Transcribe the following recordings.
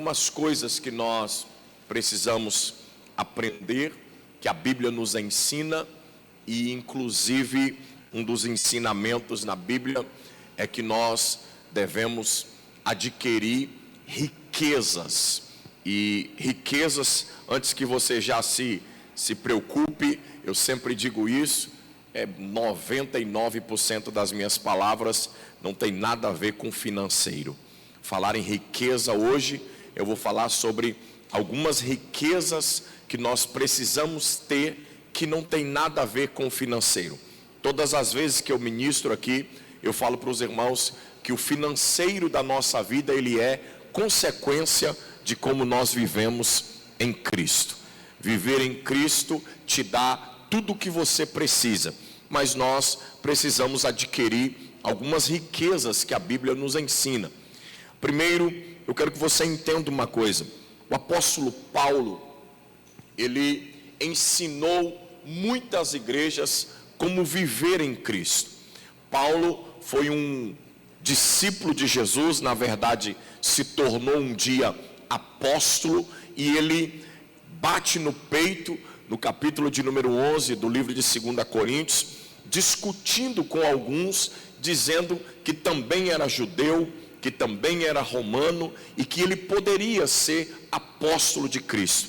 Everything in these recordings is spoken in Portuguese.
algumas coisas que nós precisamos aprender, que a Bíblia nos ensina, e inclusive um dos ensinamentos na Bíblia é que nós devemos adquirir riquezas. E riquezas, antes que você já se preocupe, eu sempre digo isso, 99% das minhas palavras não tem nada a ver com financeiro. Falar em riqueza hoje, eu vou falar sobre algumas riquezas que nós precisamos ter, que não tem nada a ver com o financeiro. Todas as vezes que eu ministro aqui, eu falo para os irmãos que o financeiro da nossa vida, ele é consequência de como nós vivemos em Cristo. Viver em Cristo te dá tudo o que você precisa, mas nós precisamos adquirir algumas riquezas que a Bíblia nos ensina. Primeiro, eu quero que você entenda uma coisa. O apóstolo Paulo, ele ensinou muitas igrejas como viver em Cristo. Paulo foi um discípulo de Jesus, na verdade se tornou um dia apóstolo, e ele bate no peito, no capítulo de número 11 do livro de 2 Coríntios, discutindo com alguns, dizendo que também era judeu, que também era romano, e que ele poderia ser apóstolo de Cristo.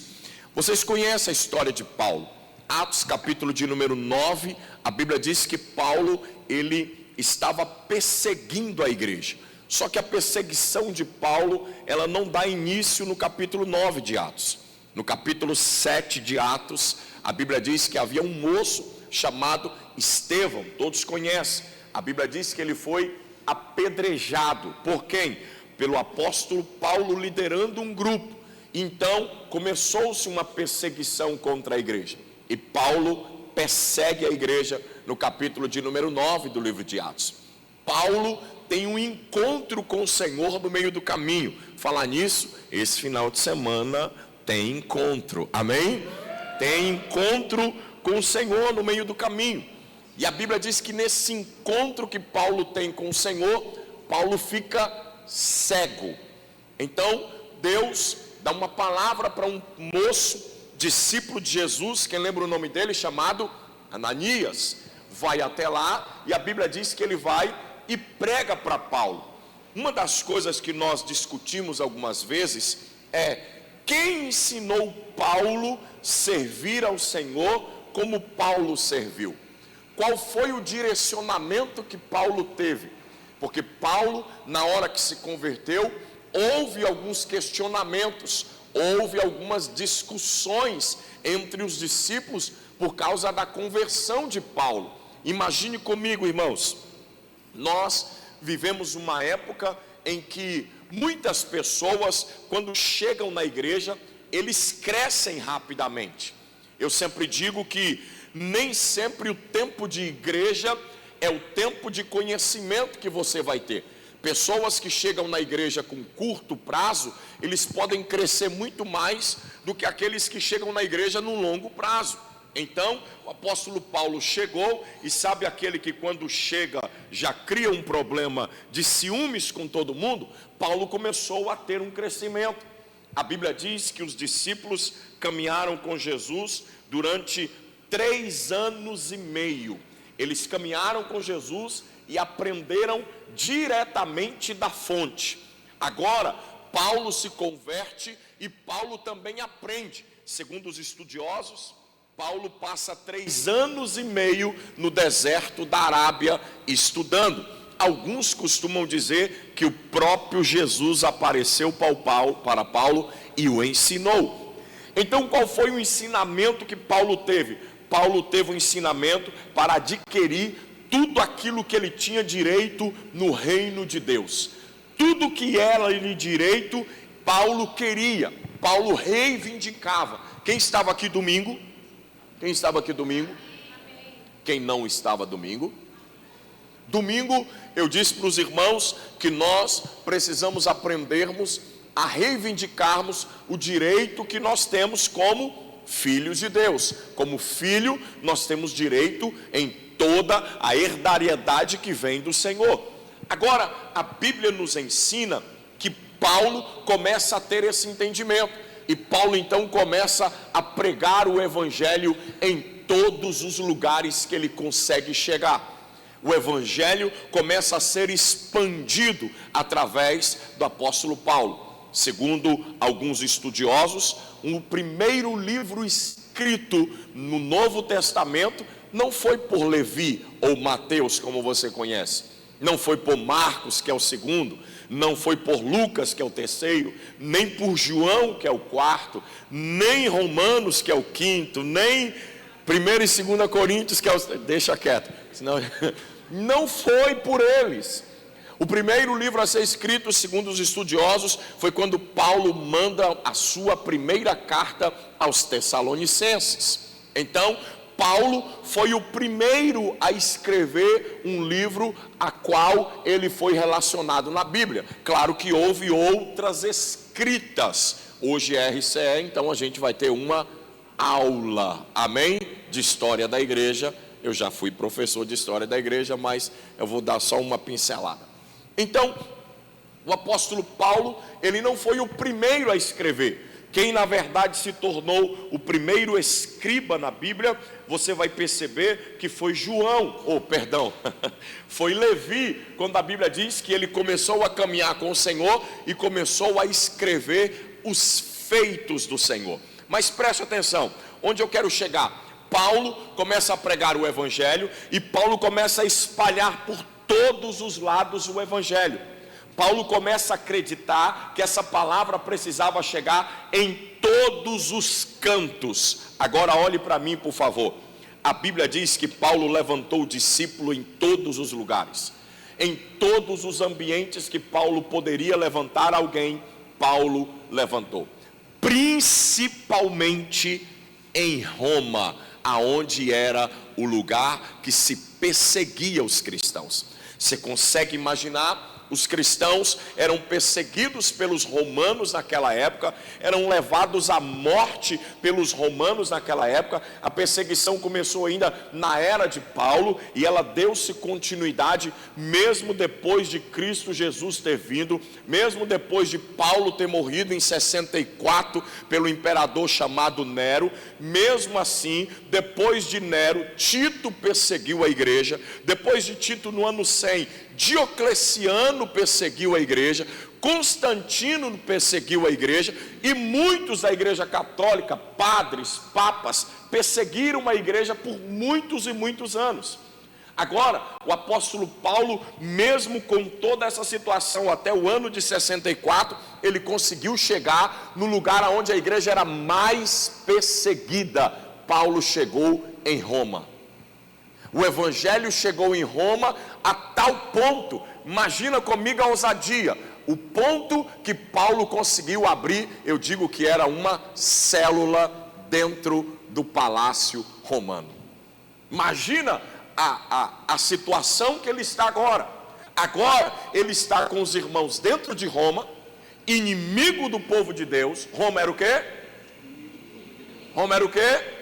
Vocês conhecem a história de Paulo? Atos capítulo de número 9, a Bíblia diz que Paulo, ele estava perseguindo a igreja. Só que a perseguição de Paulo, ela não dá início no capítulo 9 de Atos. No capítulo 7 de Atos, a Bíblia diz que havia um moço chamado Estevão, todos conhecem. A Bíblia diz que ele foi apedrejado. Por quem? Pelo apóstolo Paulo, liderando um grupo. Então começou-se uma perseguição contra a igreja, e Paulo persegue a igreja no capítulo de número 9 do livro de Atos. Paulo tem um encontro com o Senhor no meio do caminho. Falar nisso, esse final de semana tem encontro, amém? Tem encontro com o Senhor no meio do caminho. E a Bíblia diz que nesse encontro que Paulo tem com o Senhor, Paulo fica cego. Então Deus dá uma palavra para um moço, discípulo de Jesus, quem lembra o nome dele, chamado Ananias. Vai até lá, e a Bíblia diz que ele vai e prega para Paulo. Uma das coisas que nós discutimos algumas vezes é: quem ensinou Paulo servir ao Senhor como Paulo serviu? Qual foi o direcionamento que Paulo teve? Porque Paulo, na hora que se converteu, houve alguns questionamentos, houve algumas discussões entre os discípulos por causa da conversão de Paulo. Imagine comigo, irmãos, nós vivemos uma época em que muitas pessoas, quando chegam na igreja, eles crescem rapidamente. Eu sempre digo que nem sempre o tempo de igreja é o tempo de conhecimento que você vai ter. Pessoas que chegam na igreja com curto prazo, eles podem crescer muito mais do que aqueles que chegam na igreja no longo prazo. Então, o apóstolo Paulo chegou, e sabe aquele que quando chega já cria um problema de ciúmes com todo mundo? Paulo começou a ter um crescimento. A Bíblia diz que os discípulos caminharam com Jesus durante 3 anos e meio. Eles caminharam com Jesus e aprenderam diretamente da fonte. Agora, Paulo se converte e Paulo também aprende. Segundo os estudiosos, Paulo passa 3 anos e meio no deserto da Arábia estudando. Alguns costumam dizer que o próprio Jesus apareceu para Paulo e o ensinou. Então, qual foi o ensinamento que Paulo teve? Paulo teve um ensinamento para adquirir tudo aquilo que ele tinha direito no reino de Deus. Tudo que era de direito, Paulo queria, Paulo reivindicava. Quem estava aqui domingo? Quem estava aqui domingo? Quem não estava domingo? Domingo eu disse para os irmãos que nós precisamos aprendermos a reivindicarmos o direito que nós temos como filhos de Deus. Como filho, nós temos direito em toda a herdariedade que vem do Senhor. Agora, a Bíblia nos ensina que Paulo começa a ter esse entendimento, e Paulo então começa a pregar o evangelho em todos os lugares que ele consegue chegar. O evangelho começa a ser expandido através do apóstolo Paulo. Segundo alguns estudiosos, o primeiro livro escrito no Novo Testamento não foi por Levi ou Mateus, como você conhece, não foi por Marcos, que é o segundo, não foi por Lucas, que é o terceiro, nem por João, que é o quarto, nem Romanos, que é o quinto, nem 1 e 2 Coríntios, que é o... Deixa quieto, senão... Não foi por eles. O primeiro livro a ser escrito, segundo os estudiosos, foi quando Paulo manda a sua primeira carta aos Tessalonicenses. Então, Paulo foi o primeiro a escrever um livro a qual ele foi relacionado na Bíblia. Claro que houve outras escritas. Hoje é RCE, então a gente vai ter uma aula, amém? De história da igreja. Eu já fui professor de história da igreja, mas eu vou dar só uma pincelada. Então, o apóstolo Paulo, ele não foi o primeiro a escrever. Quem na verdade se tornou o primeiro escriba na Bíblia, você vai perceber que foi foi Levi, quando a Bíblia diz que ele começou a caminhar com o Senhor e começou a escrever os feitos do Senhor. Mas preste atenção, onde eu quero chegar? Paulo começa a pregar o evangelho e Paulo começa a espalhar por todos os lados o evangelho. Paulo começa a acreditar que essa palavra precisava chegar em todos os cantos. Agora olhe para mim, por favor. A Bíblia diz que Paulo levantou o discípulo em todos os lugares. Em todos os ambientes que Paulo poderia levantar alguém, Paulo levantou. Principalmente em Roma, aonde era o lugar que se perseguia os cristãos. Você consegue imaginar? Os cristãos eram perseguidos pelos romanos naquela época, eram levados à morte pelos romanos naquela época. A perseguição começou ainda na era de Paulo e ela deu-se continuidade mesmo depois de Cristo Jesus ter vindo, mesmo depois de Paulo ter morrido em 64 pelo imperador chamado Nero. Mesmo assim, depois de Nero, Tito perseguiu a igreja. Depois de Tito, no ano 100, Diocleciano perseguiu a igreja, Constantino perseguiu a igreja, e muitos da igreja católica, padres, papas, perseguiram a igreja por muitos e muitos anos. Agora, o apóstolo Paulo, mesmo com toda essa situação, até o ano de 64, ele conseguiu chegar no lugar onde a igreja era mais perseguida. Paulo chegou em Roma. O evangelho chegou em Roma a tal ponto, imagina comigo a ousadia, o ponto que Paulo conseguiu abrir, eu digo que era uma célula dentro do palácio romano. Imagina a situação que ele está agora. Agora ele está com os irmãos dentro de Roma, inimigo do povo de Deus. Roma era o quê? Roma era o quê?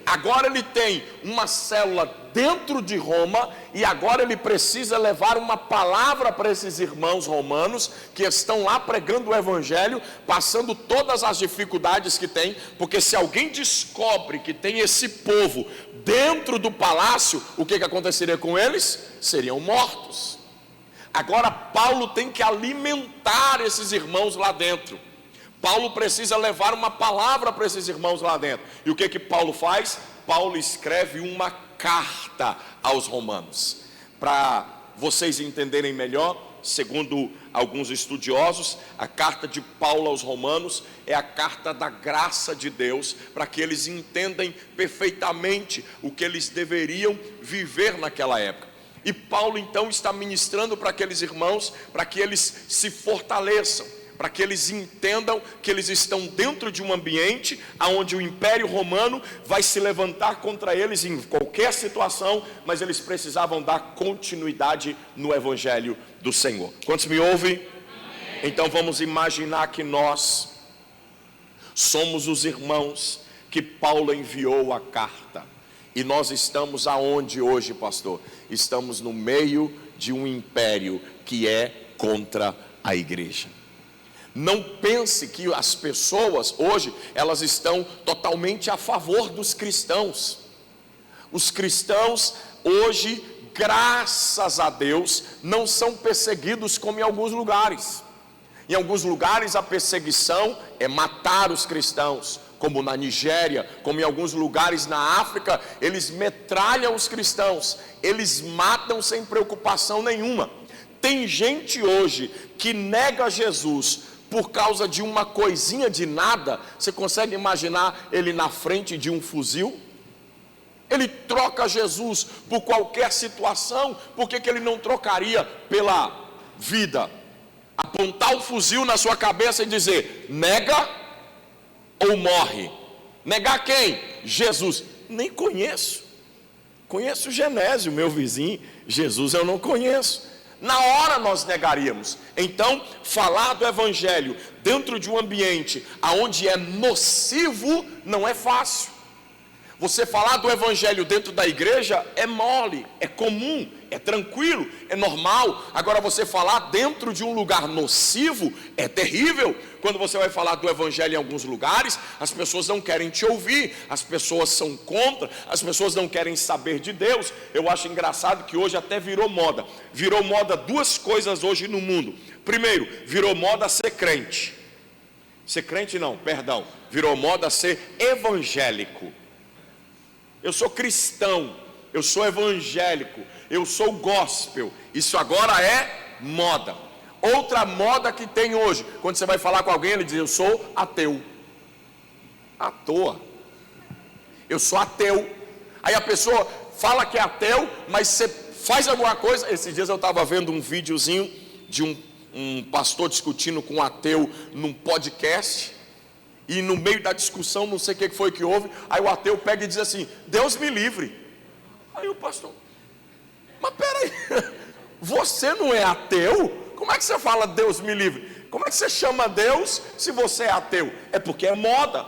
Agora ele tem uma célula dentro de Roma e agora ele precisa levar uma palavra para esses irmãos romanos que estão lá pregando o evangelho, passando todas as dificuldades que tem, porque se alguém descobre que tem esse povo dentro do palácio, o que aconteceria com eles? Seriam mortos. Agora Paulo tem que alimentar esses irmãos lá dentro. Paulo precisa levar uma palavra para esses irmãos lá dentro. E o que Paulo faz? Paulo escreve uma carta aos romanos. Para vocês entenderem melhor, segundo alguns estudiosos, a carta de Paulo aos romanos é a carta da graça de Deus, para que eles entendam perfeitamente o que eles deveriam viver naquela época. E Paulo então está ministrando para aqueles irmãos, para que eles se fortaleçam, para que eles entendam que eles estão dentro de um ambiente onde o Império Romano vai se levantar contra eles em qualquer situação, mas eles precisavam dar continuidade no Evangelho do Senhor. Quantos me ouvem? Amém. Então vamos imaginar que nós somos os irmãos que Paulo enviou a carta, e nós estamos aonde hoje, pastor? Estamos no meio de um império que é contra a igreja. Não pense que as pessoas hoje, elas estão totalmente a favor dos cristãos. Os cristãos hoje, graças a Deus, não são perseguidos como em alguns lugares. Em alguns lugares a perseguição é matar os cristãos, como na Nigéria, como em alguns lugares na África, eles metralham os cristãos, eles matam sem preocupação nenhuma. Tem gente hoje que nega Jesus por causa de uma coisinha de nada. Você consegue imaginar ele na frente de um fuzil? Ele troca Jesus por qualquer situação. Por que ele não trocaria pela vida? Apontar o fuzil na sua cabeça e dizer: nega ou morre. Negar quem? Jesus. Nem conheço. Conheço o Genésio, meu vizinho. Jesus eu não conheço. Na hora nós negaríamos. Então, falar do evangelho dentro de um ambiente onde é nocivo não é fácil. Você falar do evangelho dentro da igreja é mole, é comum, é tranquilo, é normal. Agora você falar dentro de um lugar nocivo é terrível. Quando você vai falar do evangelho em alguns lugares, as pessoas não querem te ouvir, as pessoas são contra, as pessoas não querem saber de Deus. Eu acho engraçado que hoje até virou moda. Virou moda duas coisas hoje no mundo. Primeiro, virou moda ser crente. Ser crente não, perdão. Virou moda ser evangélico. Eu sou cristão, eu sou evangélico, eu sou gospel. Isso agora é moda. Outra moda que tem hoje, quando você vai falar com alguém, ele diz: eu sou ateu. À toa. Eu sou ateu. Aí a pessoa fala que é ateu, mas você faz alguma coisa. Esses dias eu estava vendo um videozinho de um pastor discutindo com um ateu num podcast. E no meio da discussão, não sei o que foi que houve, aí o ateu pega e diz assim: Deus me livre. Aí o pastor: mas peraí, você não é ateu? Como é que você fala Deus me livre? Como é que você chama Deus se você é ateu? É porque é moda.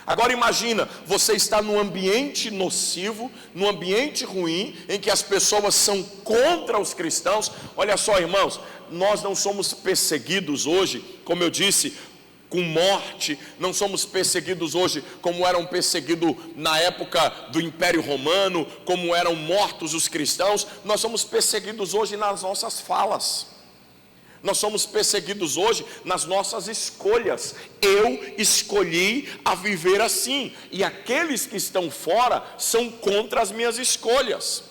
Agora imagina, você está num ambiente nocivo, num ambiente ruim, em que as pessoas são contra os cristãos. Olha só, irmãos, nós não somos perseguidos hoje, como eu disse, com morte. Não somos perseguidos hoje como eram perseguidos na época do Império Romano, como eram mortos os cristãos. Nós somos perseguidos hoje nas nossas falas. Nós somos perseguidos hoje nas nossas escolhas. Eu escolhi a viver assim, e aqueles que estão fora são contra as minhas escolhas.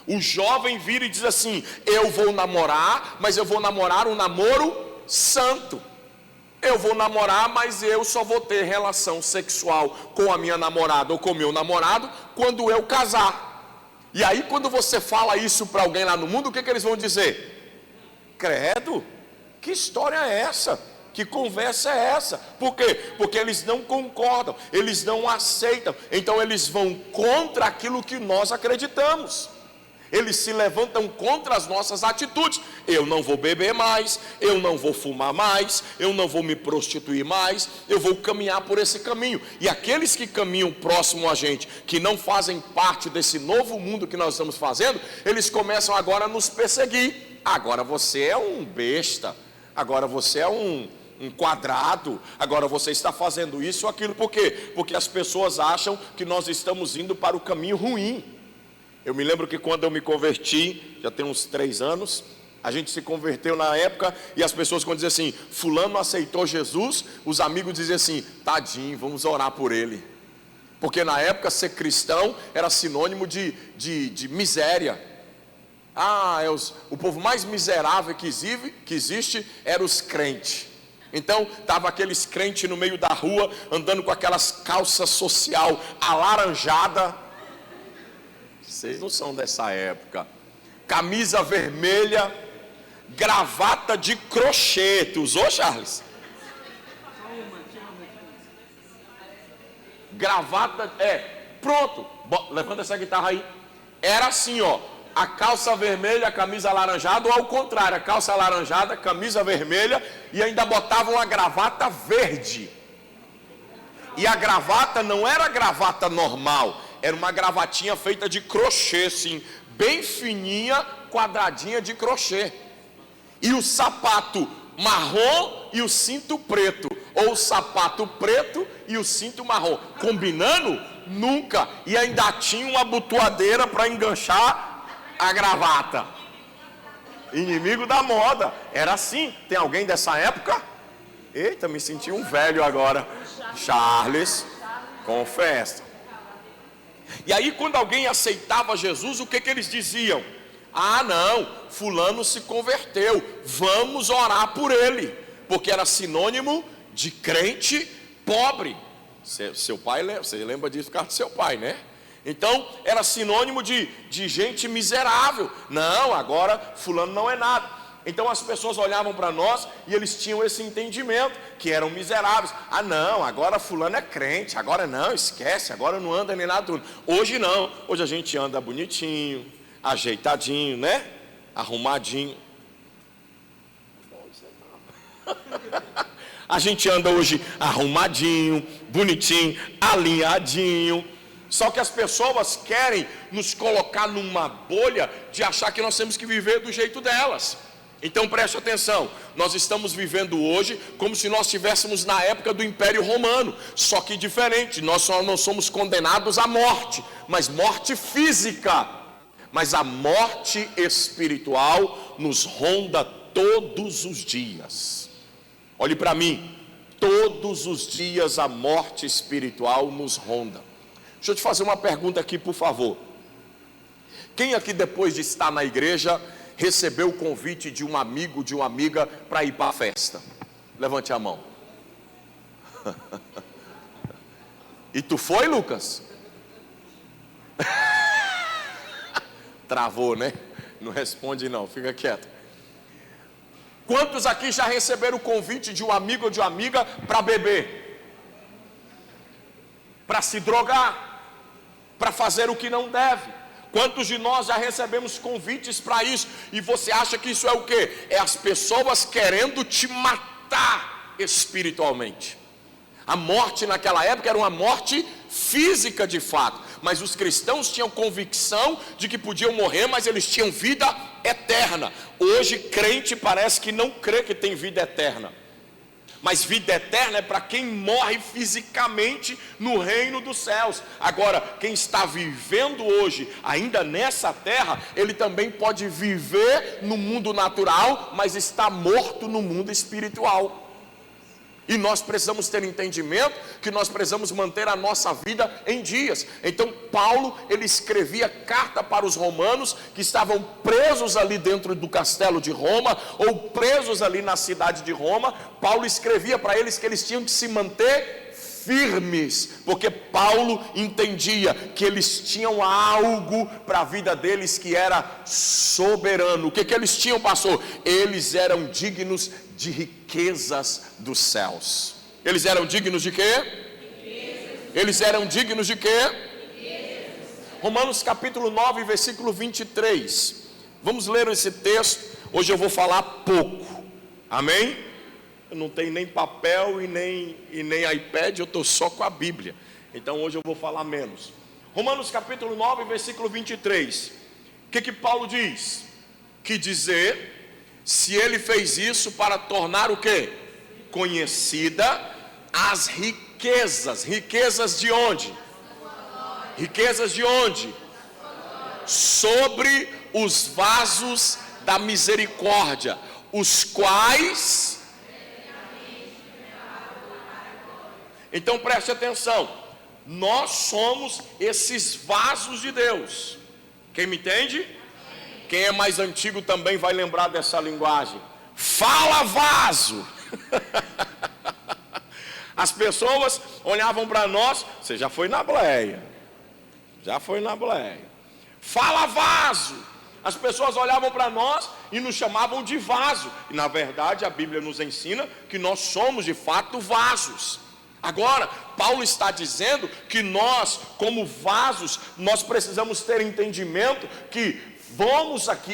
O jovem vira e diz assim: eu vou namorar, mas eu vou namorar um namoro santo. Eu vou namorar, mas eu só vou ter relação sexual com a minha namorada ou com o meu namorado quando eu casar. E aí quando você fala isso para alguém lá no mundo, o que eles vão dizer? Credo, que história é essa? Que conversa é essa? Por quê? Porque eles não concordam, eles não aceitam. Então eles vão contra aquilo que nós acreditamos. Eles se levantam contra as nossas atitudes. Eu não vou beber mais, eu não vou fumar mais, eu não vou me prostituir mais, eu vou caminhar por esse caminho. E aqueles que caminham próximo a gente, que não fazem parte desse novo mundo que nós estamos fazendo, eles começam agora a nos perseguir. Agora você é um besta, agora você é um quadrado, agora você está fazendo isso ou aquilo. Por quê? Porque as pessoas acham que nós estamos indo para o caminho ruim. Eu me lembro que quando eu me converti, já tem uns 3 anos, a gente se converteu na época, e as pessoas quando diziam assim: fulano aceitou Jesus, os amigos diziam assim: tadinho, vamos orar por ele. Porque na época ser cristão era sinônimo de miséria. O povo mais miserável que existe era os crentes. Então estava aqueles crentes no meio da rua, andando com aquelas calças social alaranjada. Vocês não são dessa época. Camisa vermelha, gravata de crochê. Tu usou, Charles? Gravata, pronto. Levanta essa guitarra aí. Era assim, ó: a calça vermelha, a camisa alaranjada, ou ao contrário, a calça alaranjada, camisa vermelha, e ainda botavam uma gravata verde. E a gravata não era gravata normal, era uma gravatinha feita de crochê, assim, bem fininha, quadradinha de crochê. E o sapato marrom e o cinto preto, ou o sapato preto e o cinto marrom. Combinando? Nunca. E ainda tinha uma abotoadeira para enganchar a gravata. Inimigo da moda. Era assim. Tem alguém dessa época? Eita, me senti um velho agora. Charles, confessa. E aí quando alguém aceitava Jesus, o que eles diziam? Ah não, fulano se converteu, vamos orar por ele. Porque era sinônimo de crente pobre. Seu pai, você lembra disso por causa do seu pai, né? Então era sinônimo de gente miserável. Não, agora fulano não é nada. Então as pessoas olhavam para nós e eles tinham esse entendimento, que eram miseráveis. Ah não, agora fulano é crente, agora não, esquece, agora não anda nem nada tudo. Hoje não, hoje a gente anda bonitinho, ajeitadinho, né? Arrumadinho. A gente anda hoje arrumadinho, bonitinho, alinhadinho. Só que as pessoas querem nos colocar numa bolha de achar que nós temos que viver do jeito delas. Então preste atenção, nós estamos vivendo hoje como se nós estivéssemos na época do Império Romano, só que diferente. Nós só não somos condenados à morte, mas morte física. Mas a morte espiritual nos ronda todos os dias. Olhe para mim, todos os dias a morte espiritual nos ronda. Deixa eu te fazer uma pergunta aqui, por favor. Quem aqui, depois de estar na igreja, recebeu o convite de um amigo, de uma amiga, para ir para a festa? Levante a mão. E tu foi, Lucas? Travou, né? Não responde não, fica quieto. Quantos aqui já receberam o convite de um amigo ou de uma amiga para beber? Para se drogar? Para fazer o que não deve? Quantos de nós já recebemos convites para isso? E você acha que isso é o quê? É as pessoas querendo te matar espiritualmente. A morte naquela época era uma morte física de fato, mas os cristãos tinham convicção de que podiam morrer, mas eles tinham vida eterna. Hoje crente parece que não crê que tem vida eterna. Mas vida eterna é para quem morre fisicamente no reino dos céus. Agora, quem está vivendo hoje, ainda nessa terra, ele também pode viver no mundo natural, mas está morto no mundo espiritual. E nós precisamos ter entendimento que nós precisamos manter a nossa vida em dias. Então Paulo, ele escrevia carta para os romanos que estavam presos ali dentro do castelo de Roma, ou presos ali na cidade de Roma. Paulo escrevia para eles que eles tinham que se manter firmes, porque Paulo entendia que eles tinham algo para a vida deles que era soberano. O que eles tinham, pastor? Eles eram dignos de riquezas dos céus. Eles eram dignos de quê? Eles eram dignos de quê? Romanos capítulo 9, versículo 23. Vamos ler esse texto. Hoje eu vou falar pouco. Amém? Eu não tenho nem papel e nem iPad, eu estou só com a Bíblia. Então hoje eu vou falar menos. Romanos capítulo 9, versículo 23. O que Paulo diz? Que dizer, se ele fez isso para tornar o quê? Conhecida as riquezas. Riquezas de onde? Riquezas de onde? Sobre os vasos da misericórdia, os quais... Então preste atenção, nós somos esses vasos de Deus. Quem me entende? Quem é mais antigo também vai lembrar dessa linguagem. Fala vaso. As pessoas olhavam para nós. Você já foi na bleia. Já foi na bleia. Fala vaso. As pessoas olhavam para nós e nos chamavam de vaso. E na verdade a Bíblia nos ensina que nós somos de fato vasos. Agora, Paulo está dizendo que nós, como vasos, nós precisamos ter entendimento que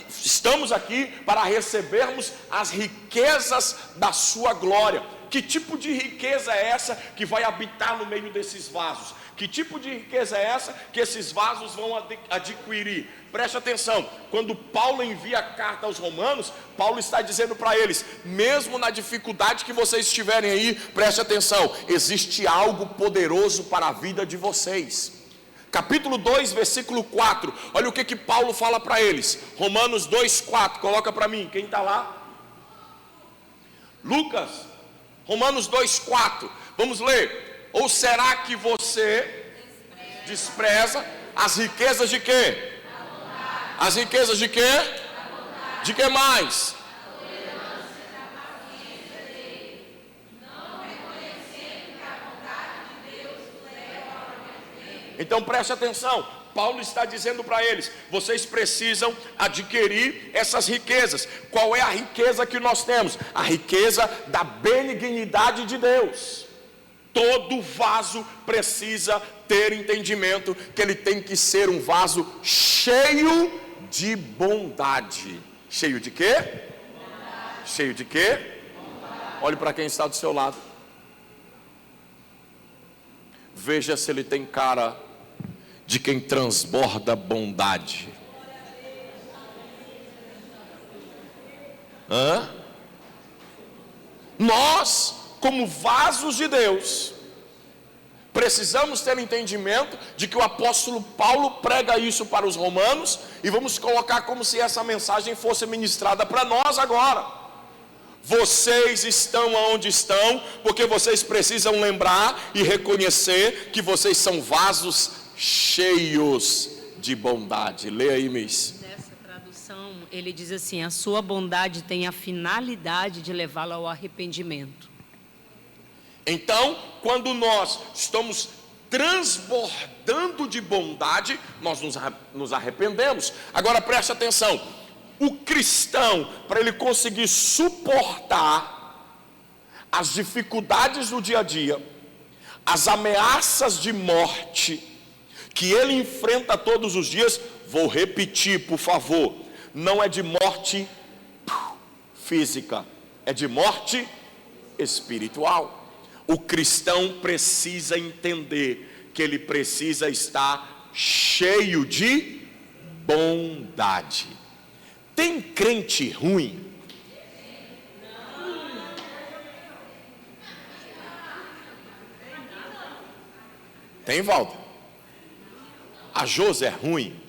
estamos aqui para recebermos as riquezas da sua glória. Que tipo de riqueza é essa que vai habitar no meio desses vasos? Que tipo de riqueza é essa que esses vasos vão adquirir? Preste atenção, quando Paulo envia a carta aos Romanos, Paulo está dizendo para eles, mesmo na dificuldade que vocês estiverem aí, preste atenção, existe algo poderoso para a vida de vocês. Capítulo 2, versículo 4, olha o que Paulo fala para eles. Romanos 2, 4, coloca para mim, quem está lá? Lucas, Romanos 2, 4, vamos ler. Ou será que você despreza as riquezas de quê? As riquezas de quê? De que mais? Então preste atenção, Paulo está dizendo para eles, vocês precisam adquirir essas riquezas. Qual é a riqueza que nós temos? A riqueza da benignidade de Deus. Todo vaso precisa ter entendimento que ele tem que ser um vaso cheio de bondade. Cheio de quê? Bondade. Cheio de quê? Bondade. Olhe para quem está do seu lado. Veja se ele tem cara de quem transborda bondade. Nós, como vasos de Deus, precisamos ter entendimento de que o apóstolo Paulo prega isso para os romanos, e vamos colocar como se essa mensagem fosse ministrada para nós agora. Vocês estão onde estão, porque vocês precisam lembrar e reconhecer que vocês são vasos cheios de bondade. Leia aí, Miss. Nessa tradução, ele diz assim: a sua bondade tem a finalidade de levá-lo ao arrependimento. Então, quando nós estamos transbordando de bondade, nós nos arrependemos. Agora preste atenção, o cristão, para ele conseguir suportar as dificuldades do dia a dia, as ameaças de morte que ele enfrenta todos os dias, vou repetir, por favor, não é de morte física, é de morte espiritual. O cristão precisa entender que ele precisa estar cheio de bondade. Tem crente ruim? Tem, Walter? A Josi é ruim?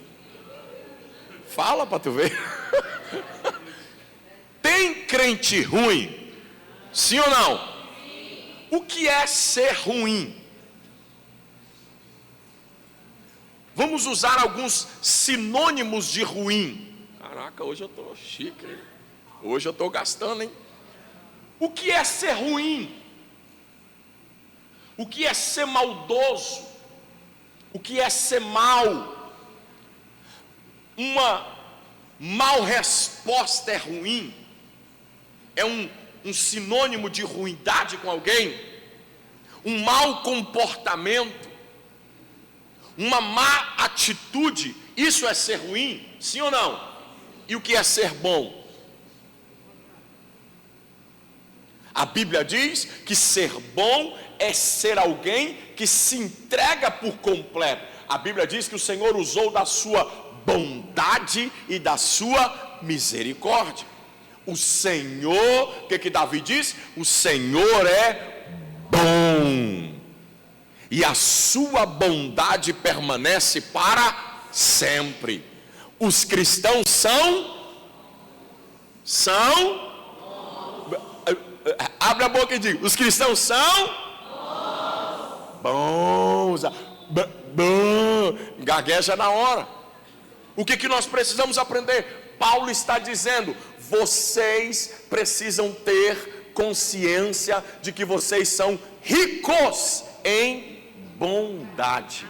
Fala para tu ver. Tem crente ruim? Sim ou não? O que é ser ruim? Vamos usar alguns sinônimos de ruim. Caraca, hoje eu estou chique, hein? Hoje eu estou gastando, hein? O que é ser ruim? O que é ser maldoso? O que é ser mal? Uma mal resposta é ruim? É um sinônimo de ruindade com alguém? Um mau comportamento, uma má atitude, isso é ser ruim? Sim ou não? E o que é ser bom? A Bíblia diz que ser bom é ser alguém que se entrega por completo. A Bíblia diz que o Senhor usou da sua bondade e da sua misericórdia. O Senhor, o que Davi diz? O Senhor é bom, e a sua bondade permanece para sempre. Os cristãos são abre a boca e diga: os cristãos são bons. Gagueja na hora. O que nós precisamos aprender? Paulo está dizendo: vocês precisam ter consciência de que vocês são ricos em bondade.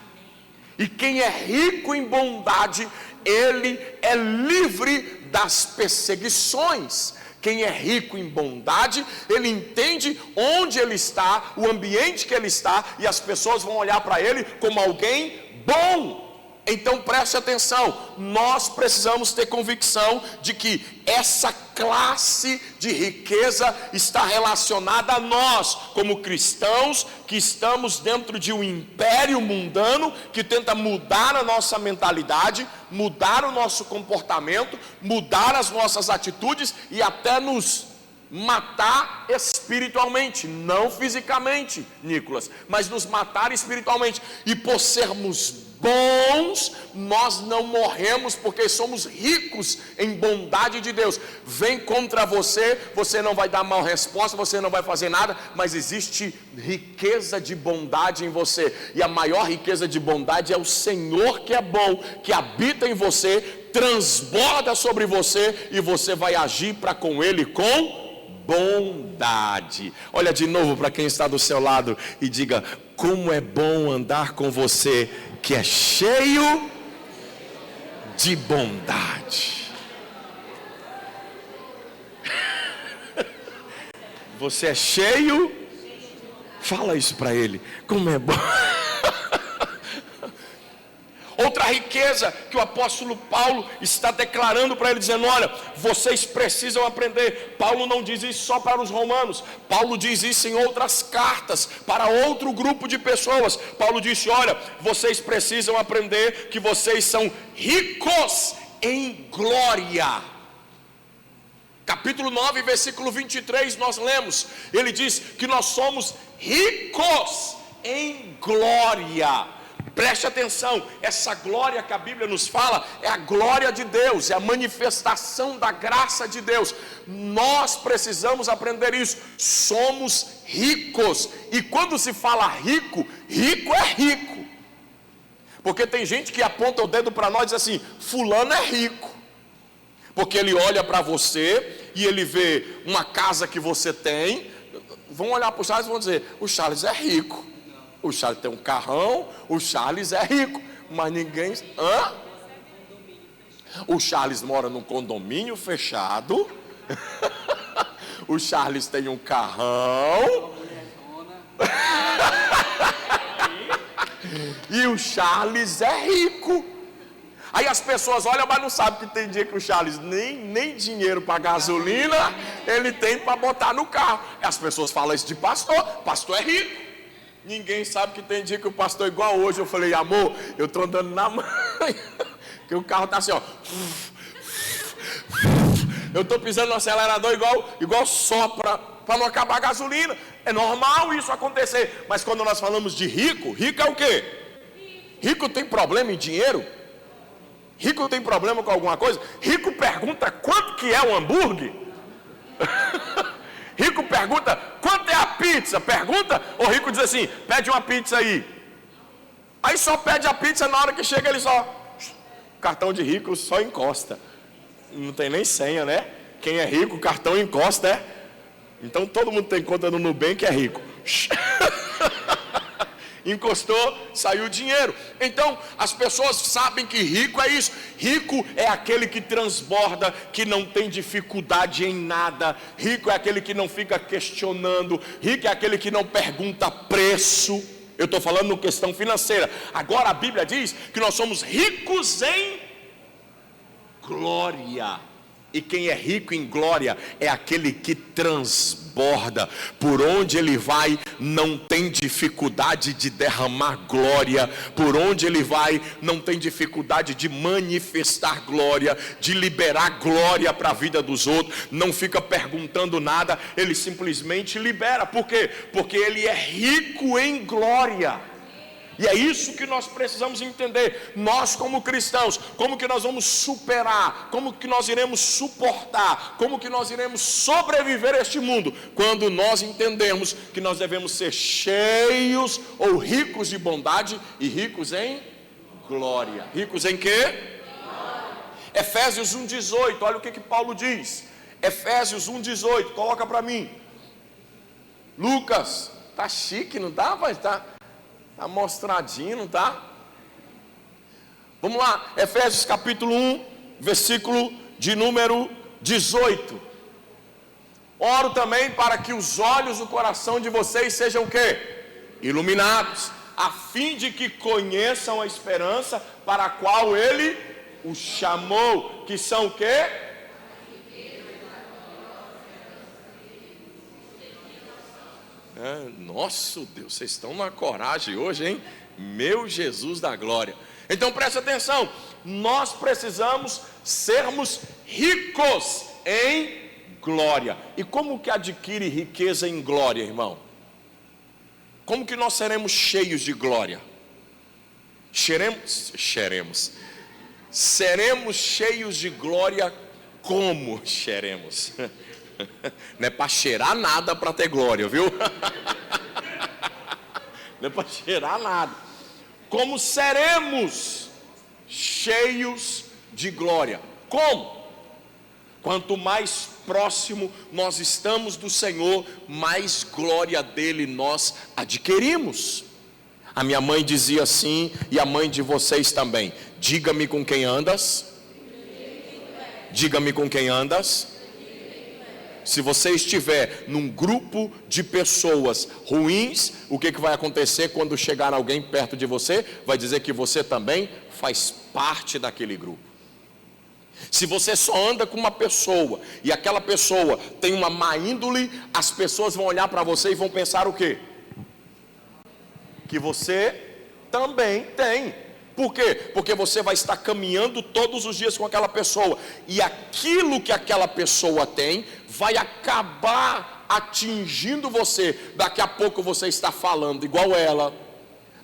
E quem é rico em bondade, ele é livre das perseguições. Quem é rico em bondade, ele entende onde ele está, o ambiente que ele está, e as pessoas vão olhar para ele como alguém bom. Então preste atenção, nós precisamos ter convicção de que essa classe de riqueza está relacionada a nós, como cristãos, que estamos dentro de um império mundano, que tenta mudar a nossa mentalidade, mudar o nosso comportamento, mudar as nossas atitudes e até nos matar espiritualmente, não fisicamente, Nicolas, mas nos matar espiritualmente. E por sermos bons, nós não morremos, porque somos ricos em bondade de Deus. Vem contra você, você não vai dar mal resposta, você não vai fazer nada, mas existe riqueza de bondade em você, e a maior riqueza de bondade é o Senhor, que é bom, que habita em você, transborda sobre você, e você vai agir para com Ele com bondade. Olha de novo para quem está do seu lado e diga: como é bom andar com você, que é cheio de bondade. Você é cheio? Fala isso para ele. Como é bom. Outra riqueza que o apóstolo Paulo está declarando para ele, dizendo: olha, vocês precisam aprender. Paulo não diz isso só para os romanos, Paulo diz isso em outras cartas, para outro grupo de pessoas. Paulo disse: olha, vocês precisam aprender que vocês são ricos em glória. Capítulo 9, versículo 23, nós lemos, ele diz que nós somos ricos em glória. Preste atenção, essa glória que a Bíblia nos fala é a glória de Deus, é a manifestação da graça de Deus. Nós precisamos aprender isso. Somos ricos. E quando se fala rico, rico é rico. Porque tem gente que aponta o dedo para nós e diz assim: fulano é rico. Porque ele olha para você e ele vê uma casa que você tem. Vão olhar para o Charles e vão dizer: o Charles é rico. O Charles tem um carrão, o Charles é rico, mas ninguém... Hã? O Charles mora num condomínio fechado. O Charles tem um carrão. E o Charles é rico. Aí as pessoas olham, mas não sabem que tem dia que o Charles nem dinheiro para gasolina ele tem para botar no carro. As pessoas falam isso de pastor. Pastor é rico. Ninguém sabe que tem dia que o pastor é igual hoje. Eu falei: amor, eu estou andando na manhã, que o carro está assim, ó. Eu estou pisando no acelerador igual só para não acabar a gasolina. É normal isso acontecer. Mas quando nós falamos de rico, rico é o quê? Rico tem problema em dinheiro? Rico tem problema com alguma coisa? Rico pergunta quanto que é o hambúrguer? Rico pergunta quanto é a pizza? Pergunta, ou rico diz assim: pede uma pizza aí. Aí só pede a pizza, na hora que chega ele só... Cartão de rico só encosta. Não tem nem senha, né? Quem é rico, o cartão encosta, é? Então todo mundo tem conta no Nubank que é rico. Encostou, saiu o dinheiro. Então as pessoas sabem que rico é isso. Rico é aquele que transborda, que não tem dificuldade em nada. Rico é aquele que não fica questionando. Rico é aquele que não pergunta preço. Eu estou falando em questão financeira. Agora a Bíblia diz que nós somos ricos em glória. E quem é rico em glória é aquele que transborda. Por onde ele vai, não tem dificuldade de derramar glória. Por onde ele vai, não tem dificuldade de manifestar glória, de liberar glória para a vida dos outros. Não fica perguntando nada, ele simplesmente libera. Por quê? Porque ele é rico em glória. E é isso que nós precisamos entender. Nós como cristãos, como que nós vamos superar, como que nós iremos suportar, como que nós iremos sobreviver a este mundo, quando nós entendemos que nós devemos ser cheios ou ricos de bondade e ricos em glória. Ricos em quê? Glória. Efésios 1,18, olha o que Paulo diz. Efésios 1,18, coloca para mim. Lucas, tá chique, não tá? Mas tá mostradinho, não tá? Vamos lá, Efésios capítulo 1, versículo de número 18. Oro também para que os olhos do coração de vocês sejam o quê? Iluminados, a fim de que conheçam a esperança para a qual ele os chamou, que são o quê? Nossa Deus, vocês estão na coragem hoje, hein? Meu Jesus da glória. Então presta atenção, nós precisamos sermos ricos em glória. E como que adquire riqueza em glória, irmão? Como que nós seremos cheios de glória? Seremos cheios de glória como seremos? Não é para cheirar nada para ter glória, viu? Não é para cheirar nada. Como seremos cheios de glória? Como? Quanto mais próximo nós estamos do Senhor, mais glória dele nós adquirimos. A minha mãe dizia assim, e a mãe de vocês também: diga-me com quem andas. Diga-me com quem andas. Se você estiver num grupo de pessoas ruins, o que vai acontecer quando chegar alguém perto de você? Vai dizer que você também faz parte daquele grupo. Se você só anda com uma pessoa e aquela pessoa tem uma má índole, as pessoas vão olhar para você e vão pensar o quê? Que você também tem. Por quê? Porque você vai estar caminhando todos os dias com aquela pessoa, e aquilo que aquela pessoa tem vai acabar atingindo você. Daqui a pouco você está falando igual ela,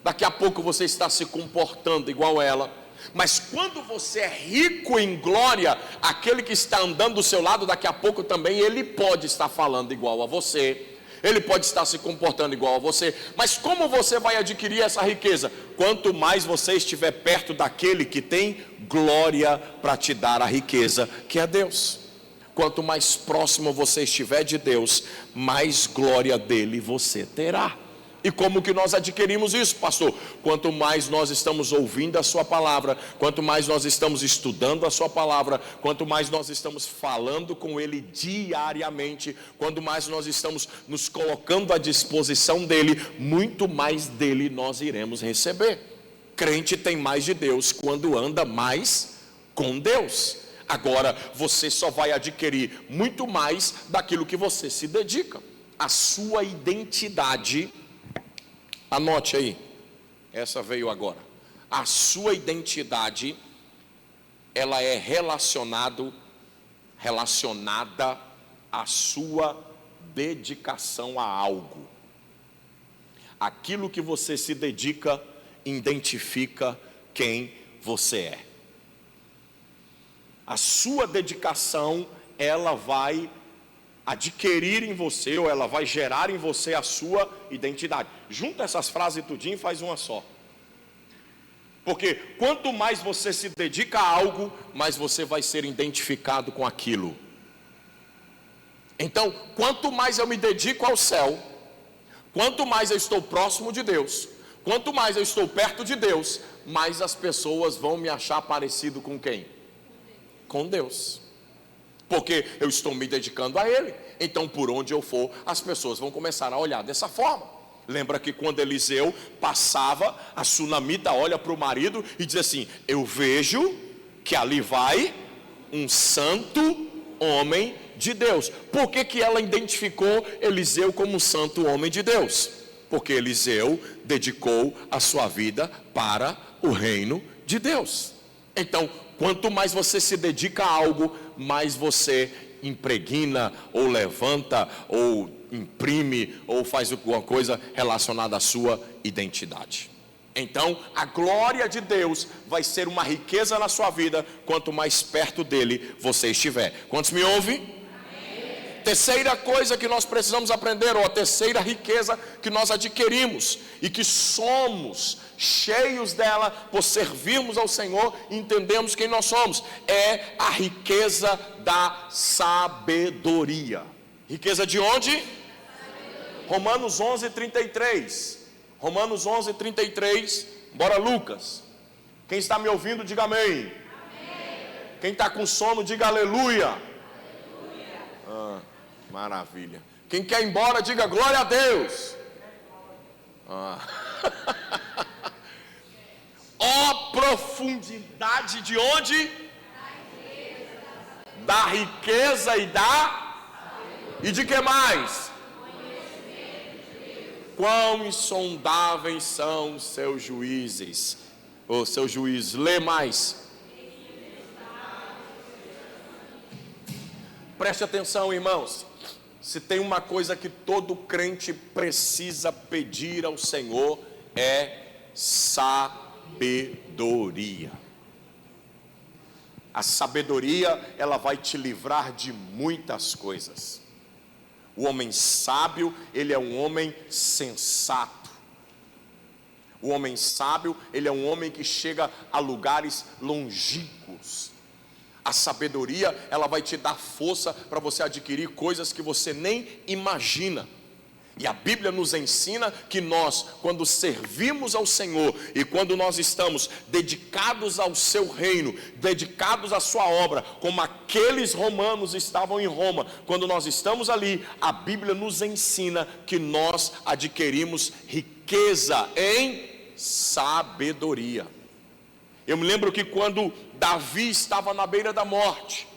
daqui a pouco você está se comportando igual ela. Mas quando você é rico em glória, aquele que está andando do seu lado, daqui a pouco também ele pode estar falando igual a você, ele pode estar se comportando igual a você. Mas como você vai adquirir essa riqueza? Quanto mais você estiver perto daquele que tem glória para te dar a riqueza, que é Deus. Quanto mais próximo você estiver de Deus, mais glória dele você terá. E como que nós adquirimos isso, pastor? Quanto mais nós estamos ouvindo a sua palavra, quanto mais nós estamos estudando a sua palavra, quanto mais nós estamos falando com ele diariamente, quanto mais nós estamos nos colocando à disposição dele, muito mais dele nós iremos receber. Crente tem mais de Deus quando anda mais com Deus. Agora, você só vai adquirir muito mais daquilo que você se dedica. A sua identidade, anote aí, essa veio agora. A sua identidade, ela é relacionada à sua dedicação a algo. Aquilo que você se dedica identifica quem você é. A sua dedicação, ela vai adquirir em você, ou ela vai gerar em você a sua identidade. Junta essas frases tudinho e faz uma só. Porque quanto mais você se dedica a algo, mais você vai ser identificado com aquilo. Então, quanto mais eu me dedico ao céu, quanto mais eu estou próximo de Deus, quanto mais eu estou perto de Deus, mais as pessoas vão me achar parecido com quem? Com Deus. Porque eu estou me dedicando a Ele. Então por onde eu for, as pessoas vão começar a olhar dessa forma. Lembra que quando Eliseu passava, a sunamita olha para o marido e diz assim: eu vejo que ali vai um santo homem de Deus. Por que ela identificou Eliseu como um santo homem de Deus? Porque Eliseu dedicou a sua vida para o reino de Deus. Então, quanto mais você se dedica a algo, mais você impregna, ou levanta, ou imprime, ou faz alguma coisa relacionada à sua identidade. Então, a glória de Deus vai ser uma riqueza na sua vida, quanto mais perto dele você estiver. Quantos me ouvem? Terceira coisa que nós precisamos aprender, ou a terceira riqueza que nós adquirimos e que somos cheios dela por servirmos ao Senhor, entendemos quem nós somos, é a riqueza da sabedoria. Riqueza de onde? Romanos 11:33. Romanos 11:33. Bora, Lucas. Quem está me ouvindo, diga amém. Amém. Quem está com sono, diga aleluia. Aleluia. Maravilha. Quem quer ir embora, diga glória a Deus. profundidade de onde? Da riqueza e de que mais? Quão insondáveis são os seus juízes, ou seus juízes. Lê mais. Preste atenção, irmãos. Se tem uma coisa que todo crente precisa pedir ao Senhor, é sabedoria. A sabedoria, ela vai te livrar de muitas coisas. O homem sábio, ele é um homem sensato. O homem sábio, ele é um homem que chega a lugares longínquos. A sabedoria, ela vai te dar força para você adquirir coisas que você nem imagina. E a Bíblia nos ensina que nós, quando servimos ao Senhor e quando nós estamos dedicados ao seu reino, dedicados à sua obra, como aqueles romanos estavam em Roma, quando nós estamos ali, a Bíblia nos ensina que nós adquirimos riqueza em sabedoria. Eu me lembro que quando Davi estava na beira da morte,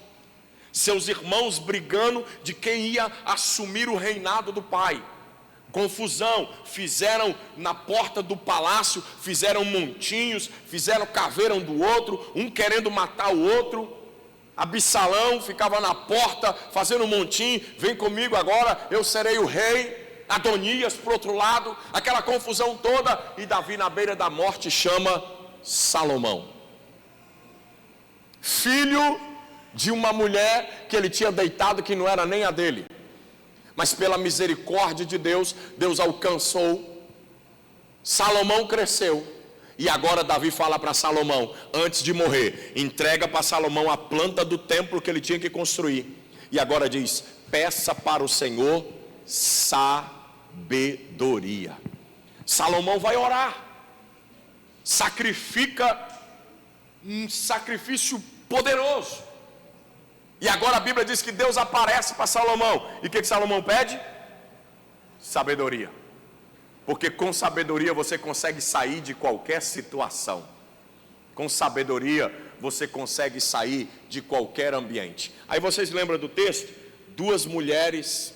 seus irmãos brigando de quem ia assumir o reinado do pai, confusão, fizeram na porta do palácio, fizeram montinhos, fizeram caveira um do outro, um querendo matar o outro. Absalão ficava na porta fazendo um montinho, vem comigo agora, eu serei o rei. Adonias por outro lado, aquela confusão toda, e Davi na beira da morte chama Salomão, filho de uma mulher que ele tinha deitado que não era nem a dele. Mas pela misericórdia de Deus, Deus alcançou. Salomão cresceu. E agora Davi fala para Salomão, antes de morrer, entrega para Salomão a planta do templo que ele tinha que construir. E agora diz, peça para o Senhor sabedoria. Salomão vai orar. Sacrifica um sacrifício poderoso. E agora a Bíblia diz que Deus aparece para Salomão. E o que Salomão pede? Sabedoria. Porque com sabedoria você consegue sair de qualquer situação. Com sabedoria você consegue sair de qualquer ambiente. Aí vocês lembram do texto? 2 mulheres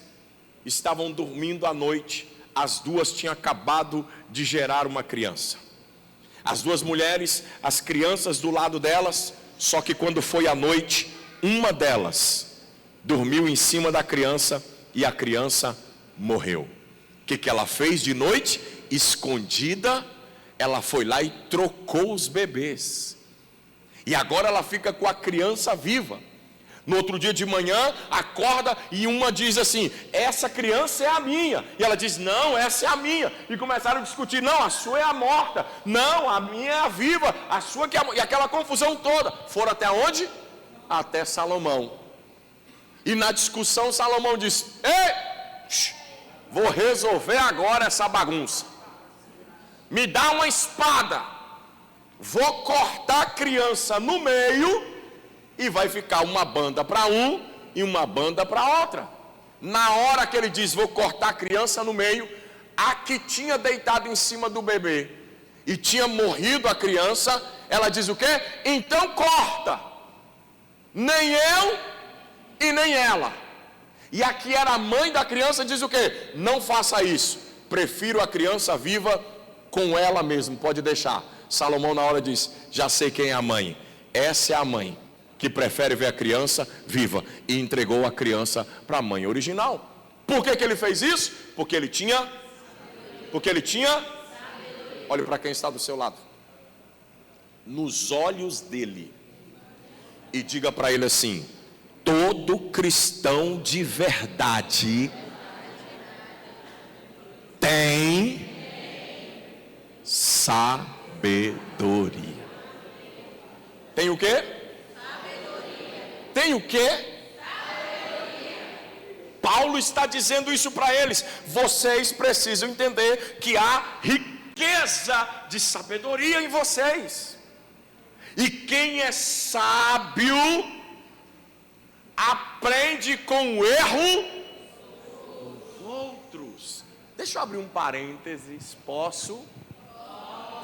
estavam dormindo à noite. As 2 tinham acabado de gerar uma criança. As 2 mulheres, as crianças do lado delas. Só que quando foi à noite, uma delas dormiu em cima da criança e a criança morreu. O que ela fez de noite? Escondida, ela foi lá e trocou os bebês. E agora ela fica com a criança viva. No outro dia de manhã, acorda e uma diz assim, essa criança é a minha. E ela diz, não, essa é a minha. E começaram a discutir, não, a sua é a morta. Não, a minha é a viva. A sua que é a... E aquela confusão toda. Foram até onde? Até Salomão. E na discussão Salomão disse, ei, vou resolver agora essa bagunça. Me dá uma espada. Vou cortar a criança no meio e vai ficar uma banda para um e uma banda para outra. Na hora que ele diz, vou cortar a criança no meio, a que tinha deitado em cima do bebê e tinha morrido a criança, ela diz o quê? Então corta. Nem eu e nem ela. E a que era a mãe da criança diz o quê? Não faça isso. Prefiro a criança viva com ela mesmo. Pode deixar. Salomão na hora diz, já sei quem é a mãe. Essa é a mãe que prefere ver a criança viva. E entregou a criança para a mãe original. Por que ele fez isso? Porque ele tinha. Olhe para quem está do seu lado. Nos olhos dele. E diga para ele assim, todo cristão de verdade tem sabedoria. Tem o quê? Sabedoria. Tem o quê? Sabedoria. Paulo está dizendo isso para eles. Vocês precisam entender que há riqueza de sabedoria em vocês. E quem é sábio aprende com o erro dos outros. Deixa eu abrir um parênteses, posso?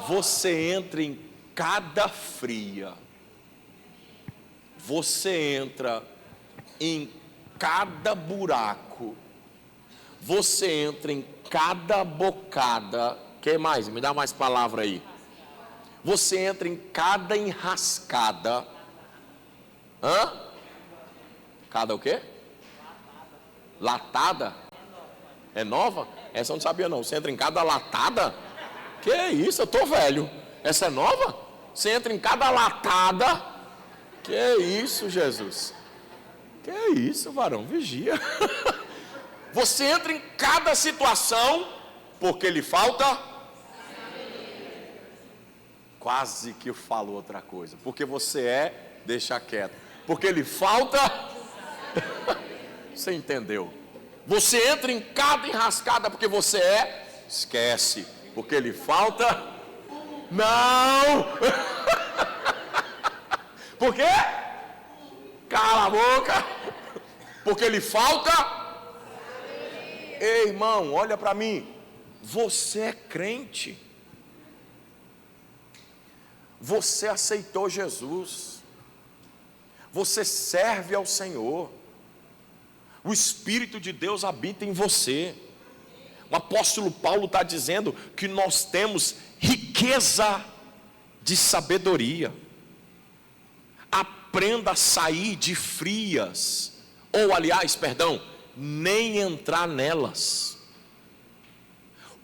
Você entra em cada fria, você entra em cada buraco, você entra em cada bocada. Que mais? Me dá mais palavra aí. Você entra em cada enrascada. Cada o quê? Latada. É nova? Essa eu não sabia não. Você entra em cada latada? Que isso, eu tô velho. Essa é nova? Você entra em cada latada? Que isso, Jesus? Que isso, varão, vigia. Você entra em cada situação, porque lhe falta. Quase que eu falo outra coisa. Porque você deixa quieto. Porque lhe falta. Você entendeu? Você entra em cada enrascada porque você esquece. Porque lhe falta. Não! Por quê? Cala a boca. Porque lhe falta. Ei, irmão, olha para mim. Você é crente. Você aceitou Jesus. Você serve ao Senhor. O Espírito de Deus habita em você. O apóstolo Paulo está dizendo que nós temos riqueza de sabedoria. Aprenda a sair de frias, ou aliás, perdão, nem entrar nelas.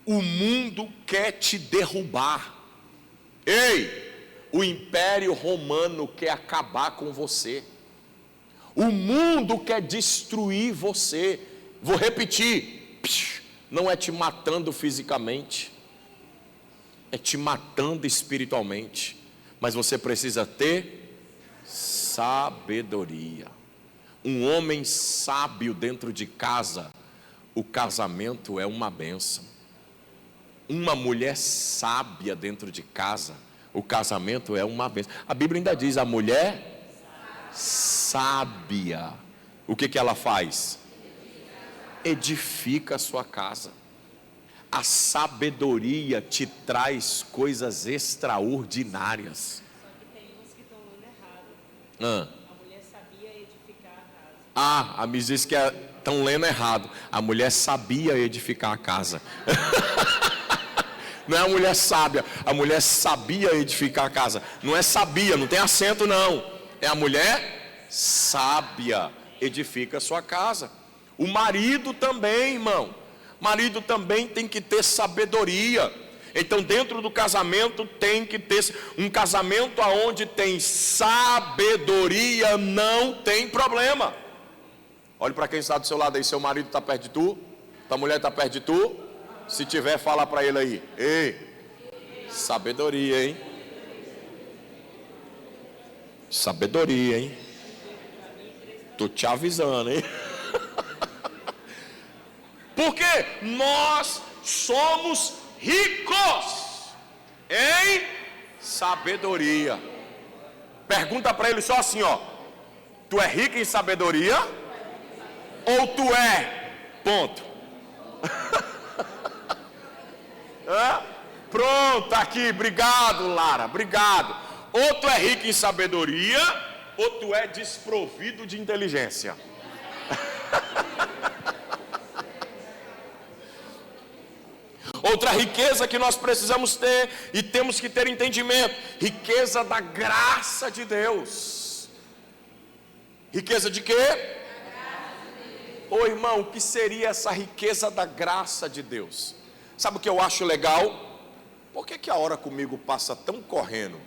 O mundo quer te derrubar. Ei, o Império Romano quer acabar com você. O mundo quer destruir você. Vou repetir, não é te matando fisicamente, é te matando espiritualmente. Mas você precisa ter sabedoria. Um homem sábio dentro de casa, o casamento é uma bênção. Uma mulher sábia dentro de casa, o casamento é uma bênção. A Bíblia ainda diz, a mulher sábia, o que ela faz? Edifica a sua casa. A sabedoria te traz coisas extraordinárias. Só que tem uns que estão lendo errado. A mulher sabia edificar a casa. A me diz que estão lendo errado. A mulher sabia edificar a casa. Não é a mulher sábia, a mulher sabia edificar a casa. Não é sabia, não tem acento não. É a mulher sábia, edifica a sua casa. O marido também, irmão. Marido também tem que ter sabedoria. Então dentro do casamento tem que ter um casamento onde tem sabedoria, não tem problema. Olhe para quem está do seu lado aí, seu marido está perto de tu, tua mulher está perto de tu. Se tiver, fala para ele aí. Ei, sabedoria, hein? Sabedoria, hein? Tô te avisando, hein? Porque nós somos ricos em sabedoria. Pergunta para ele só assim, ó. Tu é rico em sabedoria? Ou tu é? Ponto. Pronto, aqui, obrigado, Lara, obrigado. Ou tu é rico em sabedoria, ou tu é desprovido de inteligência. Outra riqueza que nós precisamos ter e temos que ter entendimento, riqueza da graça de Deus. Riqueza de quê? Ô irmão, o que seria essa riqueza da graça de Deus? Sabe o que eu acho legal? Por que a hora comigo passa tão correndo?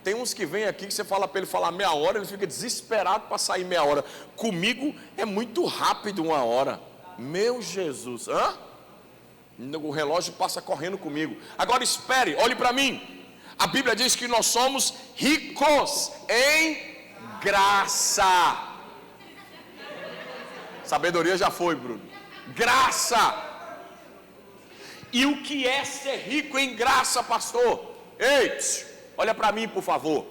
Tem uns que vêm aqui que você fala para ele falar meia hora, ele fica desesperado para sair meia hora. Comigo é muito rápido uma hora. Meu Jesus, o relógio passa correndo comigo. Agora espere, olhe para mim. A Bíblia diz que nós somos ricos em graça. Sabedoria já foi, Bruno. Graça. E o que é ser rico em graça, pastor? Ei, olha para mim, por favor.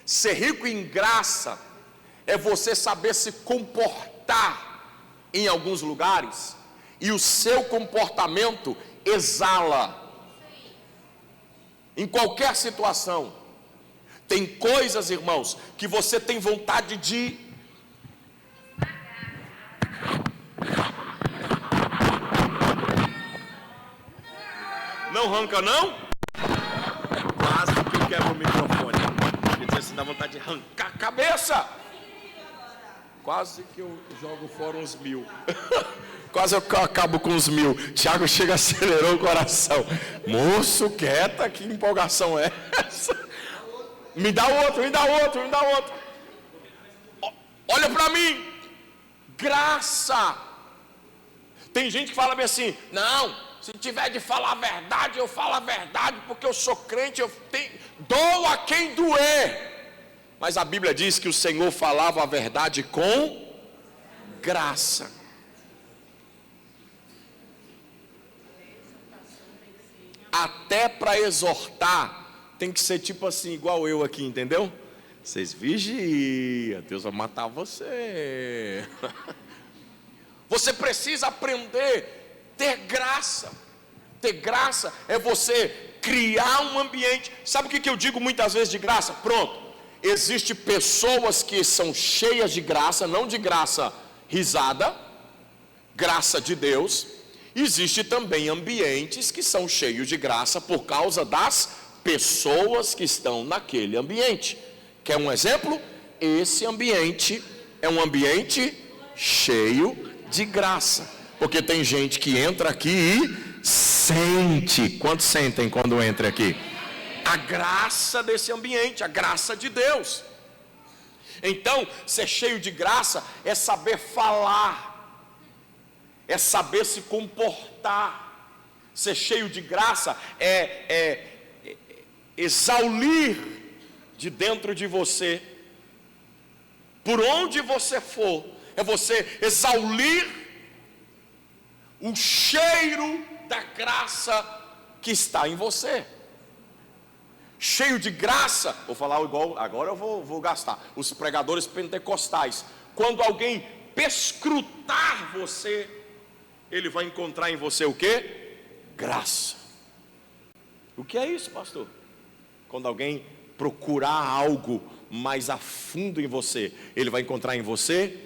Ser rico em graça é você saber se comportar em alguns lugares e o seu comportamento exala. em qualquer situação. Tem coisas, irmãos, que você tem vontade de não arranca não? Quase que eu quebro o microfone. Quer dizer, assim, dá vontade de arrancar a cabeça. Quase que eu jogo fora uns 1000. Quase eu acabo com uns 1000. Tiago chega, acelerou o coração. Moço, quieta, que empolgação é essa? Me dá outro, me dá outro, me dá outro. Olha para mim. Graça. Tem gente que fala bem assim: não, se tiver de falar a verdade, eu falo a verdade, porque eu sou crente, dou a quem doer. Mas a Bíblia diz que o Senhor falava a verdade com graça. Até para exortar, tem que ser tipo assim, igual eu aqui, entendeu? Vocês vigiam, Deus vai matar você. Você precisa aprender, ter graça. Ter graça é você criar um ambiente. Sabe o que eu digo muitas vezes de graça? Pronto. Existem pessoas que são cheias de graça, não de graça risada, graça de Deus. Existe também ambientes que são cheios de graça por causa das pessoas que estão naquele ambiente. Quer um exemplo? Esse ambiente é um ambiente cheio de graça, porque tem gente que entra aqui e sente. Quantos sentem quando entra aqui? A graça desse ambiente, a graça de Deus. Então, ser cheio de graça é saber falar, é saber se comportar. Ser cheio de graça é exaulir de dentro de você, por onde você for, é você exaulir o cheiro da graça que está em você. Cheio de graça, vou falar igual, agora eu vou gastar, os pregadores pentecostais. Quando alguém perscrutar você, ele vai encontrar em você o quê? Graça. O que é isso, pastor? Quando alguém procurar algo mais a fundo em você, ele vai encontrar em você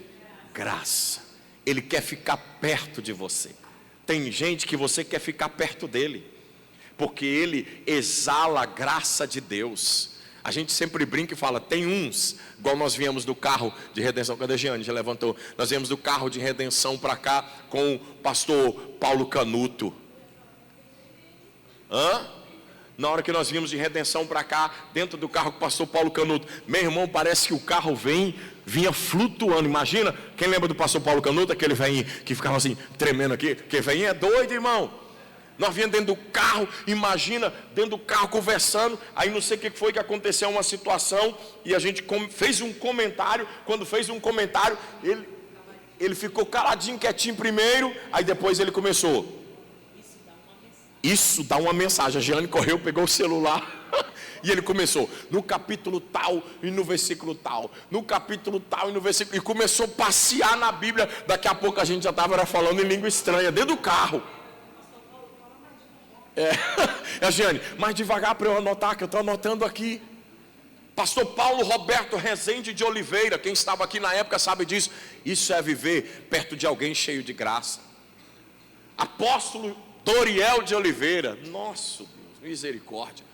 graça. Ele quer ficar perto de você. Tem gente que você quer ficar perto dele, porque ele exala a graça de Deus. A gente sempre brinca e fala, tem uns, igual nós viemos do carro de redenção, cadê a Giane? Já levantou. Nós viemos do carro de redenção para cá com o pastor Paulo Canuto. Na hora que nós vimos de redenção para cá, dentro do carro com o pastor Paulo Canuto, meu irmão, parece que o carro vinha flutuando. Imagina, quem lembra do pastor Paulo Canuto, aquele velhinho que ficava assim, tremendo aqui, que velhinho é doido, irmão. Nós viemos dentro do carro, imagina, dentro do carro conversando, aí não sei o que foi que aconteceu, uma situação, e a gente fez um comentário. Quando fez um comentário, ele ficou caladinho, quietinho primeiro, aí depois ele começou. Isso dá uma mensagem. A Giane correu, pegou o celular e ele começou no capítulo tal e no versículo tal, no capítulo tal e no versículo, e começou a passear na Bíblia. Daqui a pouco a gente já estava falando em língua estranha dentro do carro. A Giane, mais devagar para eu anotar, que eu estou anotando aqui. Pastor Paulo Roberto Rezende de Oliveira, quem estava aqui na época sabe disso. Isso é viver perto de alguém cheio de graça. Apóstolo Doriel de Oliveira, nosso Deus, misericórdia.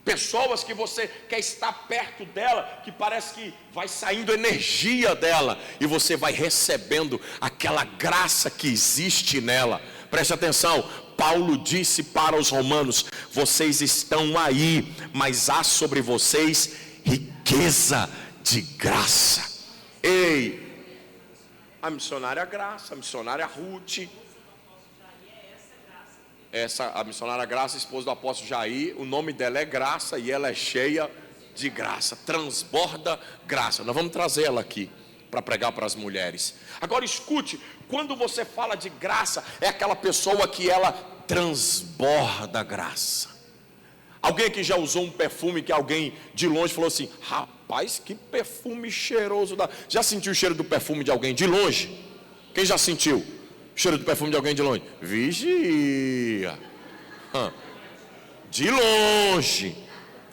Pessoas que você quer estar perto dela, que parece que vai saindo energia dela, e você vai recebendo aquela graça que existe nela. Preste atenção, Paulo disse para os romanos, vocês estão aí, mas há sobre vocês riqueza de graça. Ei, a missionária Graça, a missionária Ruth, a missionária Graça, esposa do apóstolo Jair, o nome dela é Graça e ela é cheia de graça, transborda graça. Nós vamos trazer ela aqui para pregar para as mulheres. Agora escute, quando você fala de graça, é aquela pessoa que ela transborda graça. Alguém aqui já usou um perfume que alguém de longe falou assim, rapaz, que perfume cheiroso. Já sentiu o cheiro do perfume de alguém de longe? Quem já sentiu o cheiro do perfume de alguém de longe? Vigia. De longe.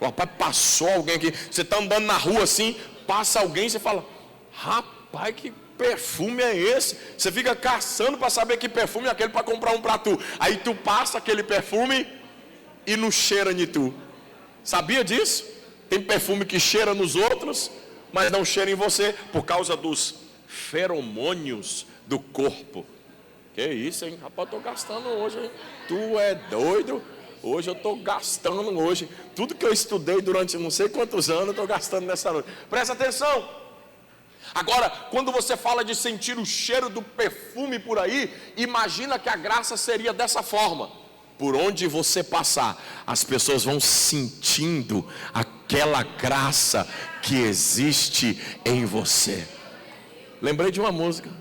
Rapaz, passou alguém aqui. Você está andando na rua assim, passa alguém e você fala: rapaz, que perfume é esse? Você fica caçando para saber que perfume é aquele para comprar um para tu. Aí tu passa aquele perfume e não cheira em tu. Sabia disso? Tem perfume que cheira nos outros, mas não cheira em você, por causa dos feromônios do corpo. Que isso, hein? Rapaz, eu estou gastando hoje, hein? Tu é doido? Hoje eu estou gastando hoje. Tudo que eu estudei durante não sei quantos anos, eu estou gastando nessa noite. Presta atenção. Agora, quando você fala de sentir o cheiro do perfume por aí, imagina que a graça seria dessa forma. Por onde você passar, as pessoas vão sentindo aquela graça que existe em você. Lembrei de uma música: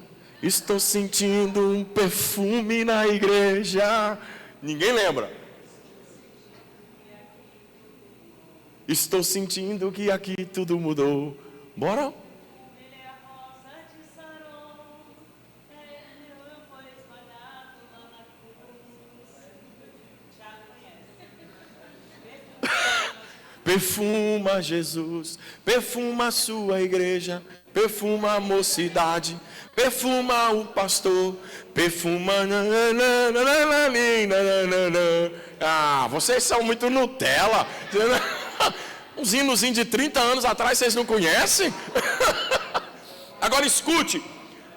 estou sentindo um perfume na igreja. Ninguém lembra. Estou sentindo que aqui tudo mudou. Bora? Perfuma Jesus, perfuma a sua igreja, perfuma a mocidade, perfuma o pastor, perfuma. Ah, vocês são muito Nutella. Uns hinozinhos de 30 anos atrás vocês não conhecem? Agora escute,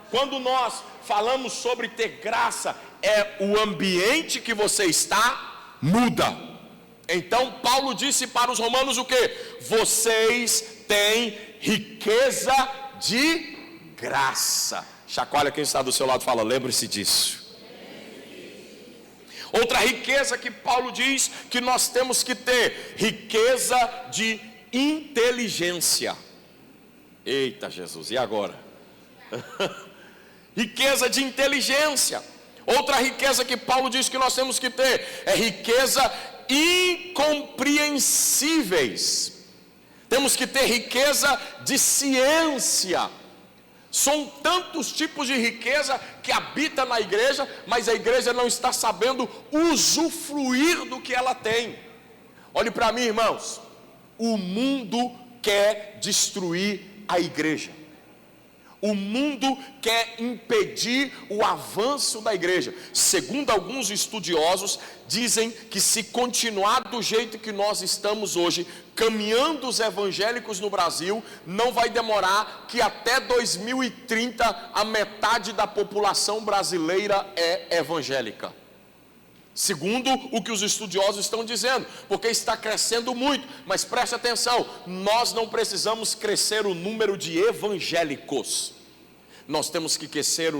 quando nós falamos sobre ter graça, é o ambiente que você está muda. Então Paulo disse para os romanos o quê? Vocês têm riqueza de graça. Chacoalha quem está do seu lado e fala: lembre-se disso. Outra riqueza que Paulo diz que nós temos que ter: riqueza de inteligência. Eita Jesus, e agora? Riqueza de inteligência. Outra riqueza que Paulo diz que nós temos que ter é riqueza incompreensíveis. Temos que ter riqueza de ciência. São tantos tipos de riqueza que habita na igreja, mas a igreja não está sabendo usufruir do que ela tem. Olhe para mim, irmãos. O mundo quer destruir a igreja. O mundo quer impedir o avanço da igreja. Segundo alguns estudiosos, dizem que se continuar do jeito que nós estamos hoje, caminhando os evangélicos no Brasil, não vai demorar que até 2030 a metade da população brasileira é evangélica. Segundo o que os estudiosos estão dizendo, porque está crescendo muito. Mas preste atenção, nós não precisamos crescer o número de evangélicos, nós temos que crescer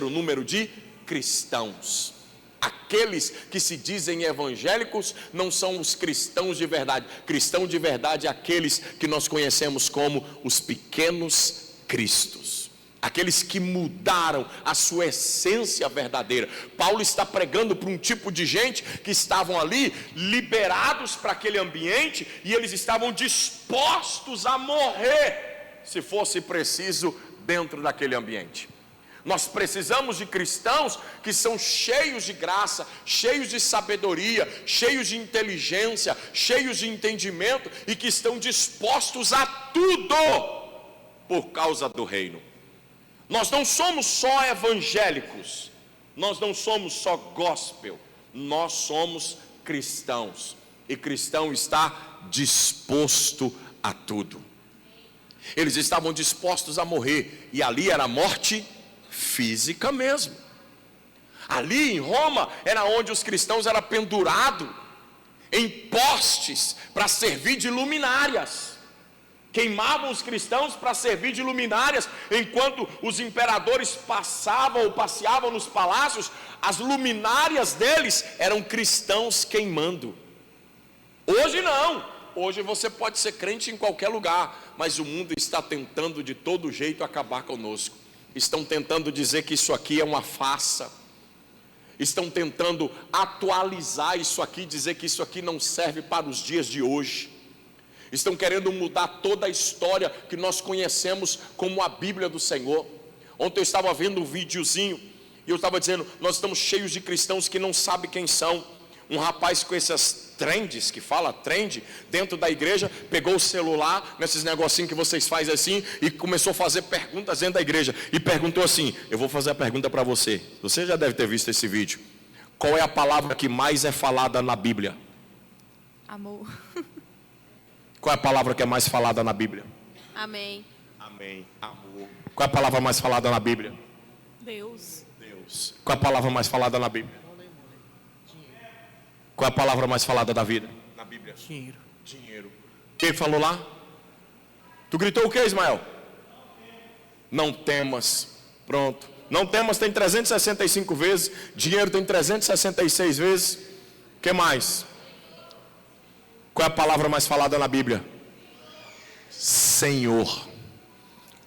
o número de cristãos. Aqueles que se dizem evangélicos não são os cristãos de verdade. Cristão de verdade é aqueles que nós conhecemos como os pequenos cristos, aqueles que mudaram a sua essência verdadeira. Paulo está pregando para um tipo de gente que estavam ali liberados para aquele ambiente, e eles estavam dispostos a morrer se fosse preciso dentro daquele ambiente. Nós precisamos de cristãos que são cheios de graça, cheios de sabedoria, cheios de inteligência, cheios de entendimento, e que estão dispostos a tudo por causa do reino. Nós não somos só evangélicos, nós não somos só gospel, nós somos cristãos, e cristão está disposto a tudo. Eles estavam dispostos a morrer, e ali era morte física mesmo. Ali em Roma era onde os cristãos eram pendurados em postes para servir de luminárias. Queimavam os cristãos para servir de luminárias, enquanto os imperadores passavam ou passeavam nos palácios. As luminárias deles eram cristãos queimando. Hoje não, hoje você pode ser crente em qualquer lugar, mas o mundo está tentando de todo jeito acabar conosco. Estão tentando dizer que isso aqui é uma farsa, estão tentando atualizar isso aqui, dizer que isso aqui não serve para os dias de hoje. Estão querendo mudar toda a história que nós conhecemos como a Bíblia do Senhor. Ontem eu estava vendo um videozinho e eu estava dizendo: nós estamos cheios de cristãos que não sabem quem são. Um rapaz com essas trends, que fala trend, dentro da igreja, pegou o celular, nesses negocinhos que vocês fazem assim, e começou a fazer perguntas dentro da igreja, e perguntou assim, eu vou fazer a pergunta para você já deve ter visto esse vídeo, qual é a palavra que mais é falada na Bíblia? Amor. Qual é a palavra que é mais falada na Bíblia? Amém. Amém, amor. Qual é a palavra mais falada na Bíblia? Deus. Deus. Qual é a palavra mais falada na Bíblia? Qual é a palavra mais falada da vida? Na Bíblia? Dinheiro. Dinheiro. Quem falou lá? Tu gritou o que, Ismael? Não temas. Pronto. Não temas tem 365 vezes. Dinheiro tem 366 vezes. O que mais? Qual é a palavra mais falada na Bíblia? Senhor.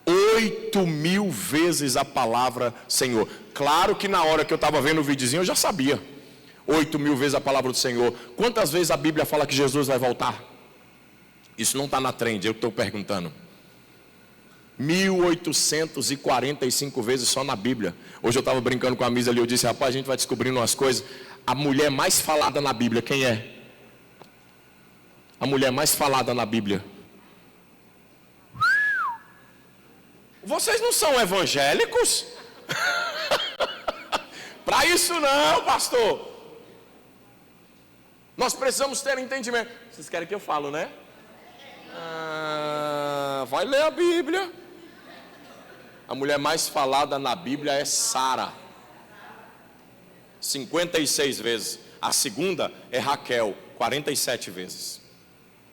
8.000 vezes a palavra Senhor. Claro que na hora que eu estava vendo o videozinho eu já sabia. 8.000 vezes a palavra do Senhor. Quantas vezes a Bíblia fala que Jesus vai voltar? Isso não está na trend, eu estou perguntando. 1.845 vezes só na Bíblia. Hoje eu estava brincando com a Misa ali, eu disse, rapaz, a gente vai descobrindo umas coisas. A mulher mais falada na Bíblia, quem é? A mulher mais falada na Bíblia. Vocês não são evangélicos? Para isso não, pastor. Nós precisamos ter entendimento. Vocês querem que eu falo, né? Vai ler a Bíblia. A mulher mais falada na Bíblia é Sara. 56 vezes. A segunda é Raquel, 47 vezes.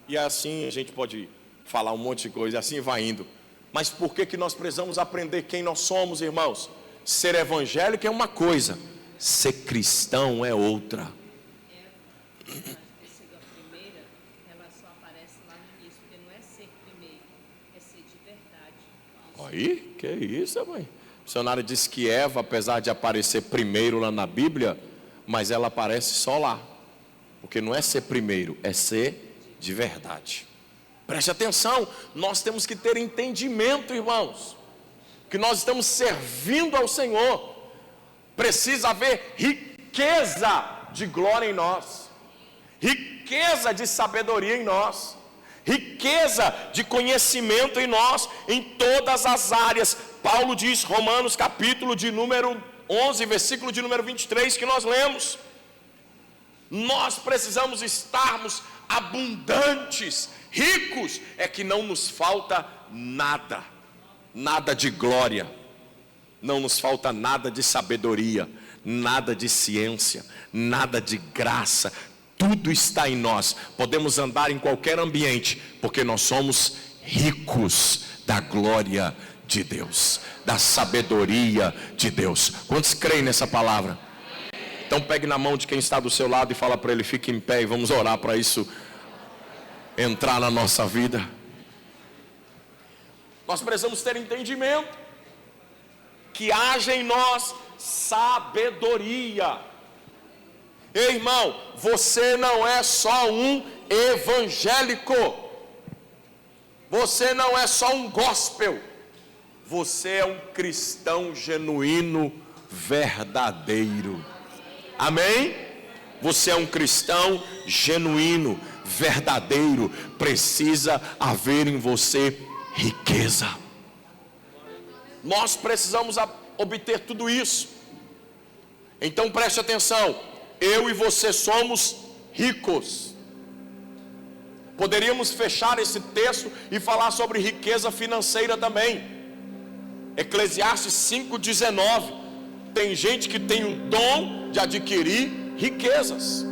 E assim a gente pode falar um monte de coisa, assim vai indo. Mas por que nós precisamos aprender quem nós somos, irmãos? Ser evangélico é uma coisa, ser cristão é outra. A primeira, ela só aparece lá no início, porque não é ser primeiro, é ser de verdade. Aí, que isso, mãe? O dicionário diz que Eva, apesar de aparecer primeiro lá na Bíblia, mas ela aparece só lá. Porque não é ser primeiro, é ser de verdade. Preste atenção, nós temos que ter entendimento, irmãos, que nós estamos servindo ao Senhor. Precisa haver riqueza de glória em nós, riqueza de sabedoria em nós, riqueza de conhecimento em nós, em todas as áreas. Paulo diz, Romanos capítulo de número 11, versículo de número 23, que nós lemos. Nós precisamos estarmos abundantes, ricos, é que não nos falta nada, nada de glória, não nos falta nada de sabedoria, nada de ciência, nada de graça, tudo está em nós. Podemos andar em qualquer ambiente, porque nós somos ricos da glória de Deus, da sabedoria de Deus. Quantos creem nessa palavra? Então pegue na mão de quem está do seu lado e fala para ele, fique em pé e vamos orar para isso entrar na nossa vida. Nós precisamos ter entendimento, que haja em nós sabedoria. Ei, irmão, você não é só um evangélico, você não é só um gospel, você é um cristão genuíno, verdadeiro. Amém? Você é um cristão genuíno, verdadeiro. Precisa haver em você riqueza. Nós precisamos obter tudo isso. Então preste atenção, eu e você somos ricos. Poderíamos fechar esse texto e falar sobre riqueza financeira também. Eclesiastes 5:19. Tem gente que tem o dom de adquirir riquezas,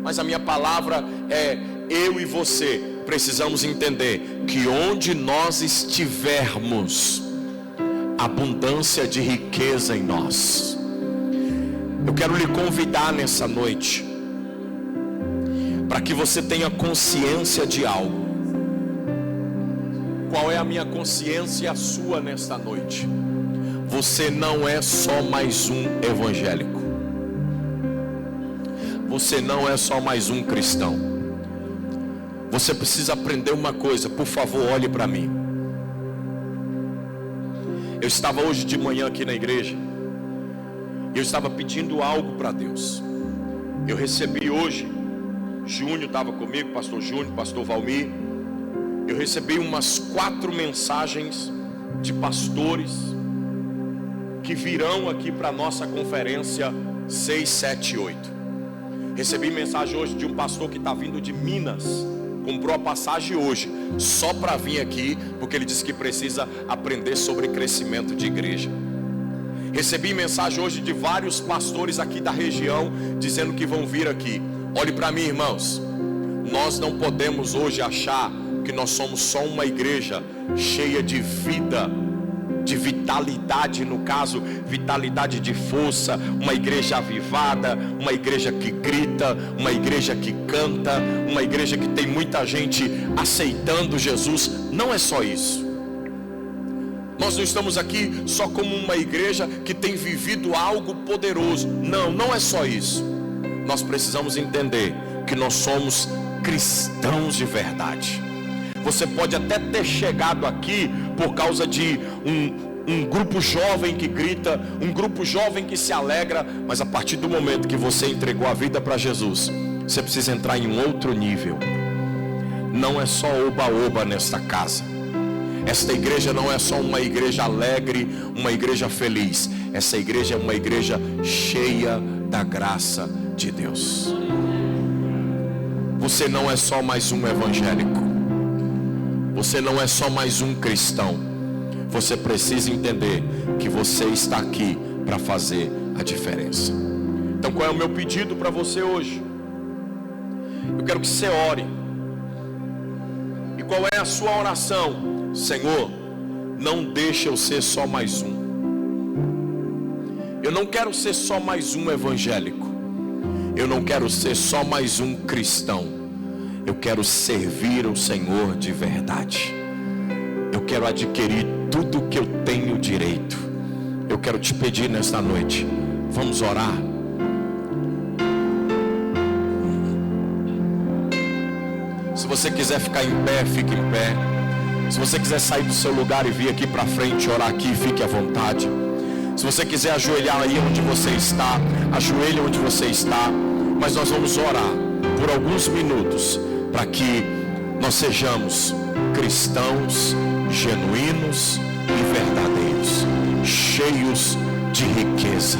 mas a minha palavra é, eu e você precisamos entender que onde nós estivermos, abundância de riqueza em nós. Eu quero lhe convidar nessa noite, para que você tenha consciência de algo. Qual é a minha consciência e a sua nesta noite? Você não é só mais um evangélico. Você não é só mais um cristão. Você precisa aprender uma coisa, por favor, olhe para mim. Eu estava hoje de manhã aqui na igreja. Eu estava pedindo algo para Deus. Eu recebi hoje, Júnior estava comigo, pastor Júnior, pastor Valmir. Eu recebi umas 4 mensagens de pastores que virão aqui para a nossa conferência 6, 7 e 8. Recebi mensagem hoje de um pastor que está vindo de Minas. Comprou a passagem hoje, só para vir aqui, porque ele disse que precisa aprender sobre crescimento de igreja. Recebi mensagem hoje de vários pastores aqui da região, dizendo que vão vir aqui. Olhe para mim, irmãos. Nós não podemos hoje achar que nós somos só uma igreja cheia de vida, de vitalidade, no caso, vitalidade de força, uma igreja avivada, uma igreja que grita, uma igreja que canta, uma igreja que tem muita gente aceitando Jesus. Não é só isso. Nós não estamos aqui só como uma igreja que tem vivido algo poderoso. Não, não é só isso. Nós precisamos entender que nós somos cristãos de verdade. Você pode até ter chegado aqui por causa de um grupo jovem que grita, um grupo jovem que se alegra, mas a partir do momento que você entregou a vida para Jesus, você precisa entrar em um outro nível. Não é só oba-oba nesta casa. Esta igreja não é só uma igreja alegre, uma igreja feliz. Essa igreja é uma igreja cheia da graça de Deus. Você não é só mais um evangélico. Você não é só mais um cristão. Você precisa entender que você está aqui para fazer a diferença. Então, qual é o meu pedido para você hoje? Eu quero que você ore. E qual é a sua oração? Senhor, não deixe eu ser só mais um. Eu não quero ser só mais um evangélico. Eu não quero ser só mais um cristão. Eu quero servir o Senhor de verdade. Eu quero adquirir tudo que eu tenho direito. Eu quero te pedir nesta noite, vamos orar. Se você quiser ficar em pé, fique em pé. Se você quiser sair do seu lugar e vir aqui para frente, orar aqui, fique à vontade. Se você quiser ajoelhar aí onde você está, ajoelhe onde você está. Mas nós vamos orar por alguns minutos, para que nós sejamos cristãos genuínos e verdadeiros, cheios de riqueza.